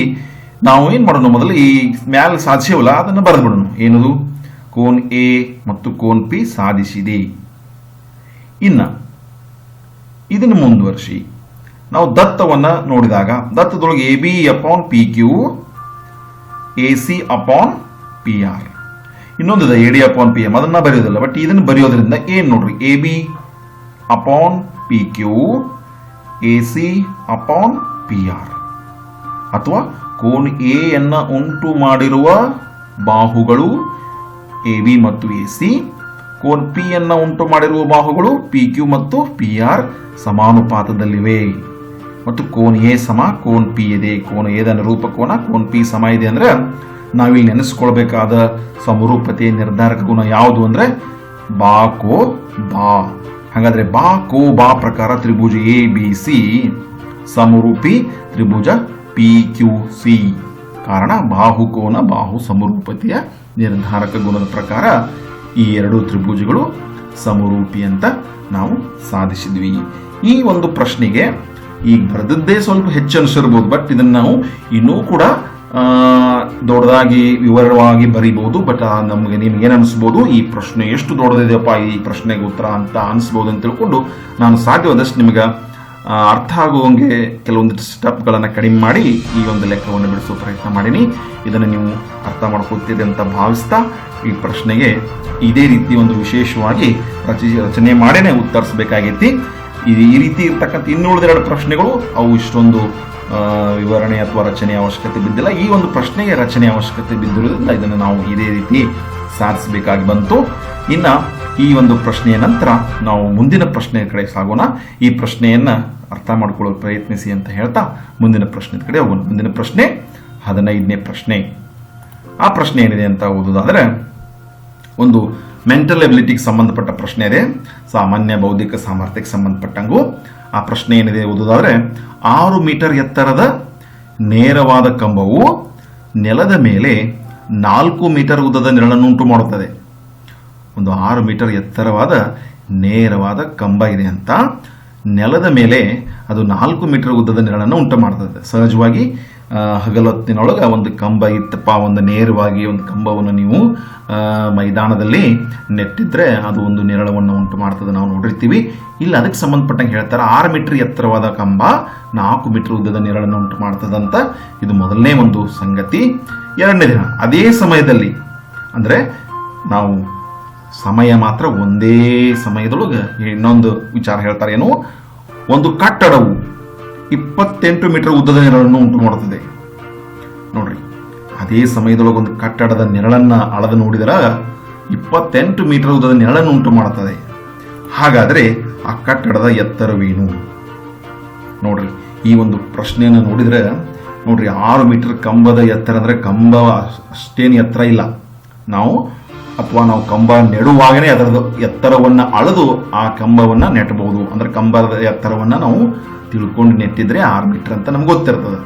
ನಾವು ಏನ್ ಮಾಡೋಣ, ಮೊದಲು ಈ ಮ್ಯಾಲ ಸಾಧಿಸೇವಲ್ಲ ಅದನ್ನು ಬರೆದು ಬಿಡೋಣ. ಏನದು, ಕೋನ್ ಎ ಮತ್ತು ಕೋನ್ ಪಿ ಸಾಧಿಸಿದೆ. ಇನ್ನ ಇದನ್ನು ಮುಂದುವರಿಸಿ ನಾವು ದತ್ತವನ್ನ ನೋಡಿದಾಗ ದತ್ತದೊಳಗೆ AB/PQ AC/PR ಇನ್ನೊಂದಿದೆ AD/PM. ಅದನ್ನ ಬರೆಯೋದಿಲ್ಲ, ಬಟ್ ಇದನ್ನು ಬರೆಯೋದ್ರಿಂದ ಏನ್ ನೋಡ್ರಿ, AB/PQ AC/PR ಅಥವಾ ಕೋನ್ ಎ ಯನ್ನ ಉಂಟು ಮಾಡಿರುವ ಬಾಹುಗಳು AB ಮತ್ತು AC, ಕೋನ್ ಪಿ ಯನ್ನ ಉಂಟು ಮಾಡಿರುವ ಬಾಹುಗಳು PQ ಮತ್ತು PR ಸಮಾನುಪಾತದಲ್ಲಿವೆ. ಮತ್ತು ಕೋನ್ ಎ ಸಮ ಕೋನ್ ಪಿ ಇದೆ. ಕೋನ್ ಎದ ಅನುರೂಪ ಕೋನ ಕೋನ್ ಪಿ ಸಮ ಇದೆ ಅಂದ್ರೆ ನಾವಿಲ್ಲಿ ನೆನೆಸ್ಕೊಳ್ಬೇಕಾದ ಸಮರೂಪತೆಯ ನಿರ್ಧಾರಕ ಗುಣ ಯಾವುದು ಅಂದ್ರೆ ಬಾ ಕೋ ಬಾ. ಹಾಗಾದ್ರೆ ಬಾ ಕೋ ಬಾ ಪ್ರಕಾರ ತ್ರಿಭುಜ ABC ಸಮರೂಪಿ ತ್ರಿಭುಜ PQC. ಕಾರಣ ಬಾಹುಕೋನ ಬಾಹು ಸಮರೂಪತೆಯ ನಿರ್ಧಾರಕ ಗುಣದ ಪ್ರಕಾರ ಈ ಎರಡು ತ್ರಿಭುಜಗಳು ಸಮರೂಪಿ ಅಂತ ನಾವು ಸಾಧಿಸಿದ್ವಿ. ಈ ಒಂದು ಪ್ರಶ್ನೆಗೆ ಈಗ ಬರೆದದ್ದೇ ಸ್ವಲ್ಪ ಹೆಚ್ಚು ಅನಿಸಿರ್ಬೋದು, ಬಟ್ ಇದನ್ನು ನಾವು ಇನ್ನೂ ಕೂಡ ದೊಡ್ಡದಾಗಿ ವಿವರವಾಗಿ ಬರೀಬಹುದು. ಬಟ್ ನಮಗೆ ನಿಮ್ಗೆ ಏನು ಅನಿಸ್ಬೋದು, ಈ ಪ್ರಶ್ನೆ ಎಷ್ಟು ದೊಡ್ಡದಿದೆಯಪ್ಪ ಈ ಪ್ರಶ್ನೆಗೆ ಉತ್ತರ ಅಂತ ಅನಿಸ್ಬೋದು ಅಂತ ತಿಳ್ಕೊಂಡು ನಾನು ಸಾಧ್ಯವಾದಷ್ಟು ನಿಮಗೆ ಅರ್ಥ ಆಗುವಂಗೆ ಕೆಲವೊಂದಿಷ್ಟು ಸ್ಟೆಪ್ಗಳನ್ನು ಕಡಿಮೆ ಮಾಡಿ ಈ ಒಂದು ಲೆಕ್ಕವನ್ನು ಬಿಡಿಸೋ ಪ್ರಯತ್ನ ಮಾಡೀನಿ. ಇದನ್ನು ನೀವು ಅರ್ಥ ಮಾಡ್ಕೊತೀರಿ ಅಂತ ಭಾವಿಸ್ತಾ ಈ ಪ್ರಶ್ನೆಗೆ ಇದೇ ರೀತಿ ಒಂದು ವಿಶೇಷವಾಗಿ ರಚನೆ ಮಾಡೇನೆ ಉತ್ತರಿಸಬೇಕಾಗೈತಿ. ಈ ರೀತಿ ಇರ್ತಕ್ಕಂಥ ಇನ್ನುಳಿದೆರಡು ಪ್ರಶ್ನೆಗಳು ಅವು ಇಷ್ಟೊಂದು ವಿವರಣೆ ಅಥವಾ ರಚನೆ ಅವಶ್ಯಕತೆ ಬಿದ್ದಿಲ್ಲ. ಈ ಒಂದು ಪ್ರಶ್ನೆಗೆ ರಚನೆ ಅವಶ್ಯಕತೆ ಬಿದ್ದಿರೋದ್ರಿಂದ ಇದನ್ನು ನಾವು ಇದೇ ರೀತಿ ಸಾಧಿಸಬೇಕಾಗಿ ಬಂತು. ಇನ್ನ ಈ ಒಂದು ಪ್ರಶ್ನೆಯ ನಂತರ ನಾವು ಮುಂದಿನ ಪ್ರಶ್ನೆಯ ಕಡೆ ಸಾಗೋಣ. ಈ ಪ್ರಶ್ನೆಯನ್ನ ಅರ್ಥ ಮಾಡ್ಕೊಳ್ಳೋ ಪ್ರಯತ್ನಿಸಿ ಅಂತ ಹೇಳ್ತಾ ಮುಂದಿನ ಪ್ರಶ್ನೆ ಕಡೆ ಹೋಗೋಣ. ಮುಂದಿನ ಪ್ರಶ್ನೆ 15ನೇ ಪ್ರಶ್ನೆ. ಆ ಪ್ರಶ್ನೆ ಏನಿದೆ ಅಂತ ಓದೋದಾದ್ರೆ ಒಂದು ಮೆಂಟಲ್ ಎಬಿಲಿಟಿಗೆ ಸಂಬಂಧಪಟ್ಟ ಪ್ರಶ್ನೆ ಇದೆ, ಸಾಮಾನ್ಯ ಬೌದ್ಧಿಕ ಸಾಮರ್ಥ್ಯಕ್ಕೆ ಸಂಬಂಧಪಟ್ಟಂಗೂ. ಆ ಪ್ರಶ್ನೆ ಏನಿದೆ ಓದೋದಾದ್ರೆ 6 ಮೀಟರ್ ಎತ್ತರದ ನೇರವಾದ ಕಂಬವು ನೆಲದ ಮೇಲೆ 4 ಮೀಟರ್ ಉದ್ದದ ನೆರಳನ್ನು ಉಂಟು ಮಾಡುತ್ತದೆ. ಒಂದು 6 ಮೀಟರ್ ಎತ್ತರವಾದ ನೇರವಾದ ಕಂಬ ಇದೆ ಅಂತ, ನೆಲದ ಮೇಲೆ ಅದು 4 ಮೀಟರ್ ಉದ್ದದ ನೆರಳನ್ನು ಉಂಟು ಮಾಡ್ತದೆ. ಸಹಜವಾಗಿ ಹಗಲೊತ್ತಿನೊಳಗೆ ಒಂದು ಕಂಬ ಇತ್ತಪ್ಪ, ಒಂದು ನೇರವಾಗಿ ಒಂದು ಕಂಬವನ್ನು ನೀವು ಮೈದಾನದಲ್ಲಿ ನೆಟ್ಟಿದ್ರೆ ಅದು ಒಂದು ನೆರಳವನ್ನು ಉಂಟು ಮಾಡ್ತದೆ, ನಾವು ನೋಡಿರ್ತೀವಿ. ಇಲ್ಲ ಅದಕ್ಕೆ ಸಂಬಂಧಪಟ್ಟಂಗೆ ಹೇಳ್ತಾರೆ 6 ಮೀಟರ್ ಎತ್ತರವಾದ ಕಂಬ 4 ಮೀಟರ್ ಉದ್ದದ ನೆರಳನ್ನು ಉಂಟು ಮಾಡ್ತದಂತ. ಇದು ಮೊದಲನೇ ಒಂದು ಸಂಗತಿ. ಎರಡನೇ ದಿನ ಅದೇ ಸಮಯದಲ್ಲಿ ಅಂದ್ರೆ ನಾವು ಸಮಯ ಮಾತ್ರ ಒಂದೇ ಸಮಯದೊಳಗೆ ಇನ್ನೊಂದು ವಿಚಾರ ಹೇಳ್ತಾರೆ ಏನು, ಒಂದು ಕಟ್ಟಡವು 28 ಮೀಟರ್ ಉದ್ದದ ನೆರಳನ್ನು ಉಂಟು ಮಾಡುತ್ತದೆ. ನೋಡ್ರಿ, ಅದೇ ಸಮಯದೊಳಗೆ ಒಂದು ಕಟ್ಟಡದ ನೆರಳನ್ನ ಅಳದು ನೋಡಿದರೆ 28 ಮೀಟರ್ ಉದ್ದದ ನೆರಳನ್ನು ಉಂಟು ಮಾಡುತ್ತದೆ. ಹಾಗಾದ್ರೆ ಆ ಕಟ್ಟಡದ ಎತ್ತರವೇನು? ನೋಡ್ರಿ, ಈ ಒಂದು ಪ್ರಶ್ನೆಯನ್ನು ನೋಡಿದ್ರೆ ನೋಡ್ರಿ, 6 ಮೀಟರ್ ಕಂಬದ ಎತ್ತರ ಅಂದ್ರೆ ಕಂಬ ಅಷ್ಟೇನು ಎತ್ತರ ಇಲ್ಲ. ನಾವು ಕಂಬ ನೆಡುವಾಗನೇ ಅದರದ ಎತ್ತರವನ್ನ ಅಳೆದು ಆ ಕಂಬವನ್ನ ನೆಟ್ಟಬಹುದು. ಅಂದ್ರೆ ಕಂಬದ ಎತ್ತರವನ್ನ ನಾವು ತಿಳ್ಕೊಂಡು ನೆಟ್ಟಿದ್ರೆ 6 ಮೀಟರ್ ಅಂತ ನಮ್ಗೆ ಗೊತ್ತಿರ್ತದೆ.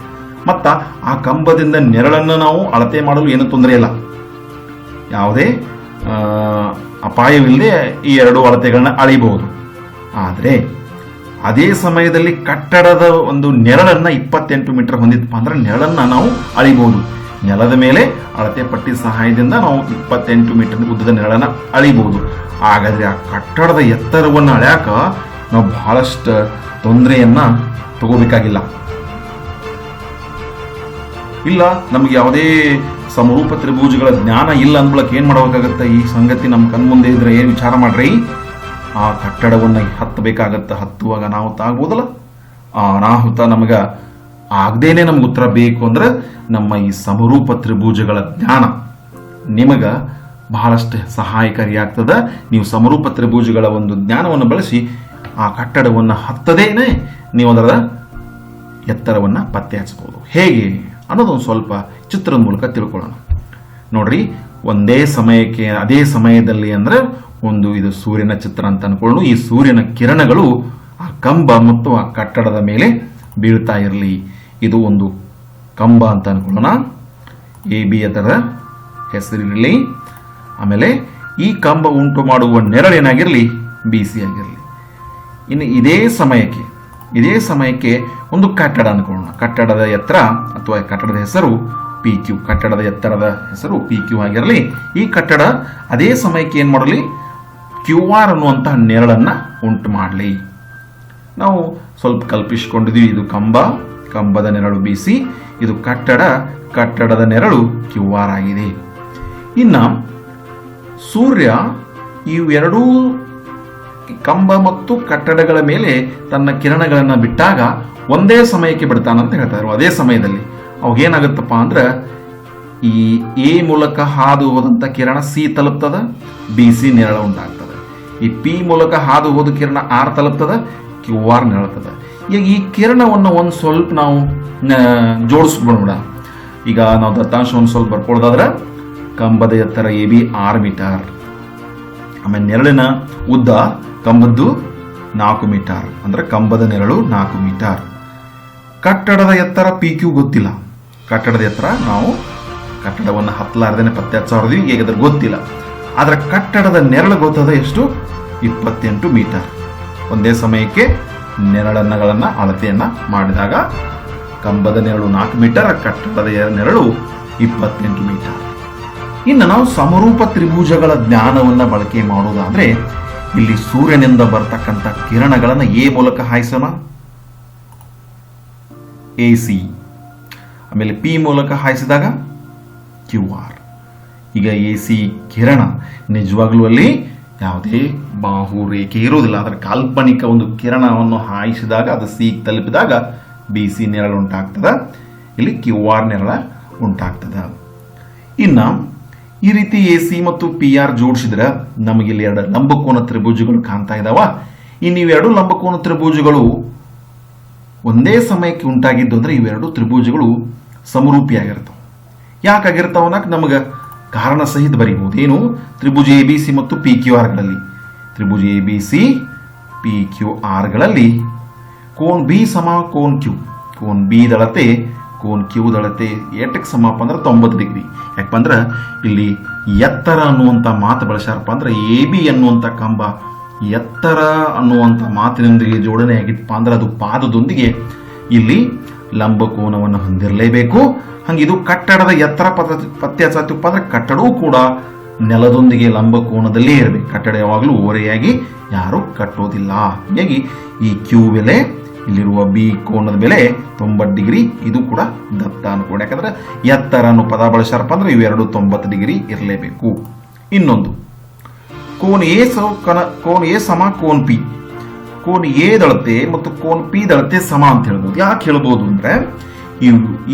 ಮತ್ತ ಆ ಕಂಬದಿಂದ ನೆರಳನ್ನು ನಾವು ಅಳತೆ ಮಾಡಲು ಏನು ತೊಂದರೆ ಇಲ್ಲ, ಯಾವುದೇ ಅಪಾಯವಿಲ್ಲದೆ ಈ ಎರಡು ಅಳತೆಗಳನ್ನ ಅಳಿಬಹುದು. ಆದರೆ ಅದೇ ಸಮಯದಲ್ಲಿ ಕಟ್ಟಡದ ಒಂದು ನೆರಳನ್ನ 28 ಮೀಟರ್ ಹೊಂದಿತ್ತಪ್ಪ ಅಂದ್ರೆ ನೆರಳನ್ನ ನಾವು ಅಳಿಬಹುದು. ನೆಲದ ಮೇಲೆ ಅಳತೆ ಪಟ್ಟಿ ಸಹಾಯದಿಂದ ನಾವು 28 ಮೀಟರ್ ಉದ್ದದ ನೆರಳನ್ನ ಅಳಿಬಹುದು. ಹಾಗಾದ್ರೆ ಆ ಕಟ್ಟಡದ ಎತ್ತರವನ್ನು ಅಳ್ಯಾಕ ನಾವು ಬಹಳಷ್ಟು ತೊಂದರೆಯನ್ನ ತಗೋಬೇಕಾಗಿಲ್ಲ. ಇಲ್ಲ ನಮ್ಗೆ ಯಾವುದೇ ಸಮರೂಪ ತ್ರಿಭುಜಗಳ ಜ್ಞಾನ ಇಲ್ಲ ಅಂದ್ಬಳಕ್ ಏನ್ ಮಾಡಬೇಕಾಗತ್ತೆ, ಈ ಸಂಗತಿ ನಮ್ಮ ಕಣ್ಮುಂದೆ ಇದ್ರೆ ಏನ್ ವಿಚಾರ ಮಾಡ್ರಿ, ಆ ಕಟ್ಟಡವನ್ನ ಹತ್ತಬೇಕಾಗತ್ತ. ಹತ್ತುವಾಗ ಅನಾಹುತ ಆಗ್ಬೋದಲ್ಲ, ಆ ಅನಾಹುತ ನಮಗ ಆಗದೇನೆ ನಮ್ಗೆ ಉತ್ತರ ಬೇಕು ಅಂದ್ರೆ ನಮ್ಮ ಈ ಸಮರೂಪ ತ್ರಿಭುಜಗಳ ಜ್ಞಾನ ನಿಮಗ ಬಹಳಷ್ಟು ಸಹಾಯಕಾರಿಯಾಗ್ತದ. ನೀವು ಸಮರೂಪ ತ್ರಿಭುಜಗಳ ಒಂದು ಜ್ಞಾನವನ್ನು ಬಳಸಿ ಆ ಕಟ್ಟಡವನ್ನು ಹತ್ತದೇನೆ ನೀವು ಅದರ ಎತ್ತರವನ್ನು ಪತ್ತೆ ಹಚ್ಚಬಹುದು. ಹೇಗೆ ಅನ್ನೋದೊಂದು ಸ್ವಲ್ಪ ಚಿತ್ರದ ಮೂಲಕ ತಿಳ್ಕೊಳ್ಳೋಣ. ನೋಡ್ರಿ, ಒಂದೇ ಸಮಯಕ್ಕೆ ಅದೇ ಸಮಯದಲ್ಲಿ ಅಂದ್ರೆ ಒಂದು ಇದು ಸೂರ್ಯನ ಚಿತ್ರ ಅಂತ ಅನ್ಕೊಳ್ಳೋಣ. ಈ ಸೂರ್ಯನ ಕಿರಣಗಳು ಆ ಕಂಬ ಮತ್ತು ಆ ಕಟ್ಟಡದ ಮೇಲೆ ಬೀಳ್ತಾ ಇರಲಿ. ಇದು ಒಂದು ಕಂಬ ಅಂತ ಅನ್ಕೊಳ್ಳೋಣ. AB ಅದರ ಹೆಸರಿರಲಿ. ಆಮೇಲೆ ಈ ಕಂಬ ಉಂಟು ಮಾಡುವ ನೆರಳೇನಾಗಿರಲಿ, BC ಆಗಿರಲಿ. ಇನ್ನು ಇದೇ ಸಮಯಕ್ಕೆ ಒಂದು ಕಟ್ಟಡ ಅನ್ಕೊಳ್ಳೋಣ. ಕಟ್ಟಡದ ಎತ್ತರ ಅಥವಾ ಕಟ್ಟಡದ ಹೆಸರು PQ. ಕಟ್ಟಡದ ಎತ್ತರದ ಹೆಸರು PQ ಆಗಿರಲಿ. ಈ ಕಟ್ಟಡ ಅದೇ ಸಮಯಕ್ಕೆ ಏನ್ ಮಾಡಲಿ, QR ಅನ್ನುವಂತಹ ನೆರಳನ್ನ ಉಂಟು ಮಾಡಲಿ. ನಾವು ಸ್ವಲ್ಪ ಕಲ್ಪಿಸಿಕೊಂಡಿದ್ವಿ, ಇದು ಕಂಬದ ನೆರಳು BC, ಇದು ಕಟ್ಟಡದ ನೆರಳು QR ಆಗಿದೆ. ಇನ್ನ ಸೂರ್ಯ ಇವೆರಡೂ ಕಂಬ ಮತ್ತು ಕಟ್ಟಡಗಳ ಮೇಲೆ ತನ್ನ ಕಿರಣಗಳನ್ನು ಬಿಟ್ಟಾಗ ಒಂದೇ ಸಮಯಕ್ಕೆ ಬಿಡ್ತಾನಂತ ಹೇಳ್ತಾರೆ. ಅದೇ ಸಮಯದಲ್ಲಿ ಅವಾಗೇನಾಗುತ್ತಪ್ಪ ಅಂದ್ರೆ ಈ A ಮೂಲಕ ಹಾದು ಹೋದಂತ ಕಿರಣ C ತಲುಪ್ತದ, BC ನೆರಳು ಉಂಟಾಗ್ತದೆ. ಈ P ಮೂಲಕ ಹಾದು ಹೋದ ಕಿರಣ R ತಲುಪ್ತದ, QR ನೆರಳ್ತದ. ಈಗ ಈ ಕಿರಣವನ್ನು ಒಂದು ಸ್ವಲ್ಪ ನಾವು ಜೋಡಿಸ್ಬಿಡೋಣ. ಈಗ ನಾವು ದತ್ತಾಂಶವನ್ನು ಸ್ವಲ್ಪ ಬರ್ಕೊಳ್ಳೋದಾದ್ರೆ ಕಂಬದ ಎತ್ತರ AB 6 ಮೀಟರ್, ಆಮೇಲೆ ನೆರಳಿನ ಉದ್ದ ಕಂಬದ್ದು 4 ಮೀಟರ್, ಅಂದ್ರೆ ಕಂಬದ ನೆರಳು 4 ಮೀಟರ್. ಕಟ್ಟಡದ ಎತ್ತರ PQ ಗೊತ್ತಿಲ್ಲ. ಕಟ್ಟಡದ ಎತ್ತರ ನಾವು ಕಟ್ಟಡವನ್ನು ಹತ್ತಲಾರ್ದೇನೆ ಪತ್ತೆ ಹಚ್ಚೋರ್ದಿ, ಈಗ ಅದ್ರ ಗೊತ್ತಿಲ್ಲ. ಆದ್ರೆ ಕಟ್ಟಡದ ನೆರಳು ಗೊತ್ತದ ಎಷ್ಟು? 28 ಮೀಟರ್. ಒಂದೇ ಸಮಯಕ್ಕೆ ನೆರಳನ್ನಗಳನ್ನ ಅಳತೆಯನ್ನ ಮಾಡಿದಾಗ ಕಂಬದ ನೆರಳು 4 ಮೀಟರ್, ಕಟ್ಟಡದ ನೆರಳು 28 ಮೀಟರ್. ಇನ್ನು ನಾವು ಸಮರೂಪ ತ್ರಿಭುಜಗಳ ಜ್ಞಾನವನ್ನ ಬಳಕೆ ಮಾಡುವುದಾದ್ರೆ ಇಲ್ಲಿ ಸೂರ್ಯನಿಂದ ಬರ್ತಕ್ಕಂಥ ಕಿರಣಗಳನ್ನ ಎ ಮೂಲಕ ಹಾಯಿಸೋಣ, AC. ಆಮೇಲೆ P ಮೂಲಕ ಹಾಯಿಸಿದಾಗ QR. ಈಗ AC ಕಿರಣ ನಿಜವಾಗ್ಲೂ ಅಲ್ಲಿ ಯಾವುದೇ ಬಾಹು ರೇಖೆ ಇರುವುದಿಲ್ಲ. ಅದರ ಕಾಲ್ಪನಿಕ ಒಂದು ಕಿರಣವನ್ನು ಹಾಯಿಸಿದಾಗ ಅದು C ತಲುಪಿದಾಗ BC ನೆರಳು ಉಂಟಾಗ್ತದ, ಇಲ್ಲಿ QR ನೆರಳ ಉಂಟಾಗ್ತದ. ಇನ್ನ ಈ ರೀತಿ AC ಮತ್ತು PR ಜೋಡಿಸಿದ್ರೆ ನಮಗೆ ಇಲ್ಲಿ 2 ಲಂಬಕೋನ ತ್ರಿಭುಜಗಳು ಕಾಣ್ತಾ ಇದಾವ. ಇನ್ನು ಇವೆರಡು ಲಂಬಕೋನ ತ್ರಿಭುಜಗಳು ಒಂದೇ ಸಮಯಕ್ಕೆ ಉಂಟಾಗಿದ್ದು ಅಂದ್ರೆ ಇವೆರಡು ತ್ರಿಭುಜಗಳು ಸಮರೂಪಿಯಾಗಿರ್ತಾವ. ಯಾಕಾಗಿರ್ತಾವ ಅನ್ನಕ್ ನಮಗೆ ಕಾರಣ ಸಹಿತ ಬರೀಬಹುದು. ಏನು? ತ್ರಿಭುಜ ABC ಮತ್ತು PQRಗಳಲ್ಲಿ, ತ್ರಿಭುಜ ABC PQRಗಳಲ್ಲಿ ಕೋನ್ B ಸಮ cone Q, cone B ದಳತೆ cone Q ದಳತೆ ಏಟಕ್ಕೆ ಸಮಪ್ಪ ಅಂದ್ರೆ 90 ಡಿಗ್ರಿ. ಯಾಕಂದ್ರೆ ಇಲ್ಲಿ ಎತ್ತರ ಅನ್ನುವಂಥ ಮಾತು ಬಳಸ್ಯಾರಪ್ಪ ಅಂದ್ರೆ AB ಅನ್ನುವಂಥ ಕಂಬ ಎತ್ತರ ಅನ್ನುವಂಥ ಮಾತಿನೊಂದಿಗೆ ಜೋಡಣೆ ಆಗಿತ್ತಪ್ಪ ಅಂದ್ರೆ ಅದು ಪಾದದೊಂದಿಗೆ ಇಲ್ಲಿ ಲಂಬಕೋನವನ್ನು ಹೊಂದಿರಲೇಬೇಕು. ಹಂಗಿದು ಕಟ್ಟಡದ ಎತ್ತರ ಪತ್ತೆ ಹಚ್ಚಪ್ಪ ಅಂದ್ರೆ ಕಟ್ಟಡವೂ ಕೂಡ ನೆಲದೊಂದಿಗೆ ಲಂಬಕೋನದಲ್ಲೇ ಇರಬೇಕು. ಕಟ್ಟಡ ಯಾವಾಗಲೂ ಓರೆಯಾಗಿ ಯಾರು ಕಟ್ಟೋದಿಲ್ಲ. ಹೀಗಾಗಿ ಈ Q ಬೆಲೆ, ಇಲ್ಲಿರುವ B ಕೋನದ ಬೆಲೆ 90 ಡಿಗ್ರಿ. ಇದು ಕೂಡ ದತ್ತ ಅನ್ಕೊಂಡು, ಯಾಕಂದ್ರೆ ಎತ್ತರ ಅನ್ನೋ ಪದ ಬಳಸ್ಯಾರಪ್ಪ ಅಂದ್ರೆ ಇವೆರಡು 90 ಡಿಗ್ರಿ ಇರಲೇಬೇಕು. ಇನ್ನೊಂದು ಕೋನ್ A ಸಮ ಕೋನ್ P, ಕೋನ್ A ದಳತೆ ಮತ್ತು ಕೋನ್ P ದಳತೆ ಸಮ ಅಂತ ಹೇಳ್ಬೋದು. ಯಾಕೆ ಹೇಳ್ಬೋದು ಅಂದ್ರೆ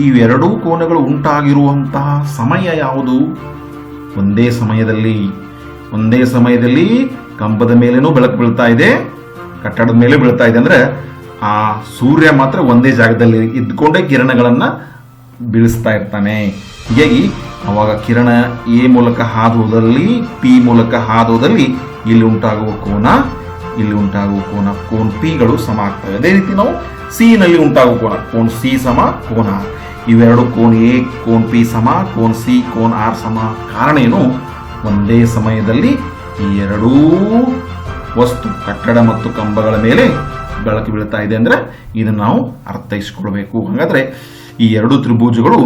ಇವೆರಡೂ ಕೋನಗಳು ಉಂಟಾಗಿರುವಂತಹ ಸಮಯ ಯಾವುದು? ಒಂದೇ ಸಮಯದಲ್ಲಿ ಕಂಬದ ಮೇಲೇನೂ ಬೆಳಕು ಬೀಳ್ತಾ ಇದೆ, ಕಟ್ಟಡದ ಮೇಲೆ ಬೀಳ್ತಾ ಇದೆ. ಅಂದ್ರೆ ಆ ಸೂರ್ಯ ಮಾತ್ರ ಒಂದೇ ಜಾಗದಲ್ಲಿ ಇದ್ಕೊಂಡೇ ಕಿರಣಗಳನ್ನ ಬೀಳಿಸ್ತಾ ಇರ್ತಾನೆ. ಹೀಗಾಗಿ ಅವಾಗ ಕಿರಣ A ಮೂಲಕ ಹಾದುವುದಲ್ಲಿ P ಮೂಲಕ ಹಾದುವುದಲ್ಲಿ ಇಲ್ಲಿ ಉಂಟಾಗುವ ಕೋನ ಕೋನ್ P ಗಳು ಸಮ ಆಗ್ತವೆ. ಅದೇ ರೀತಿ ನಾವು C ನಲ್ಲಿ ಉಂಟಾಗುವ ಕೋನ್ C ಸಮ ಕೋನ R. ಇವೆರಡು ಕೋನ್ A ಕೋನ್ P ಸಮ, ಕೋನ್ C ಕೋನ್ R ಸಮ. ಕಾರಣ ಏನು? ಒಂದೇ ಸಮಯದಲ್ಲಿ ಈ ಎರಡೂ ವಸ್ತು ಕಟ್ಟಡ ಮತ್ತು ಕಂಬಗಳ ಮೇಲೆ ಬೆಳಕು ಬೀಳ್ತಾ ಇದೆ ಅಂದ್ರೆ ಇದನ್ನು ನಾವು ಅರ್ಥೈಸಿಕೊಳ್ಬೇಕು. ಹಾಗಾದ್ರೆ ಈ ಎರಡು ತ್ರಿಭುಜಗಳು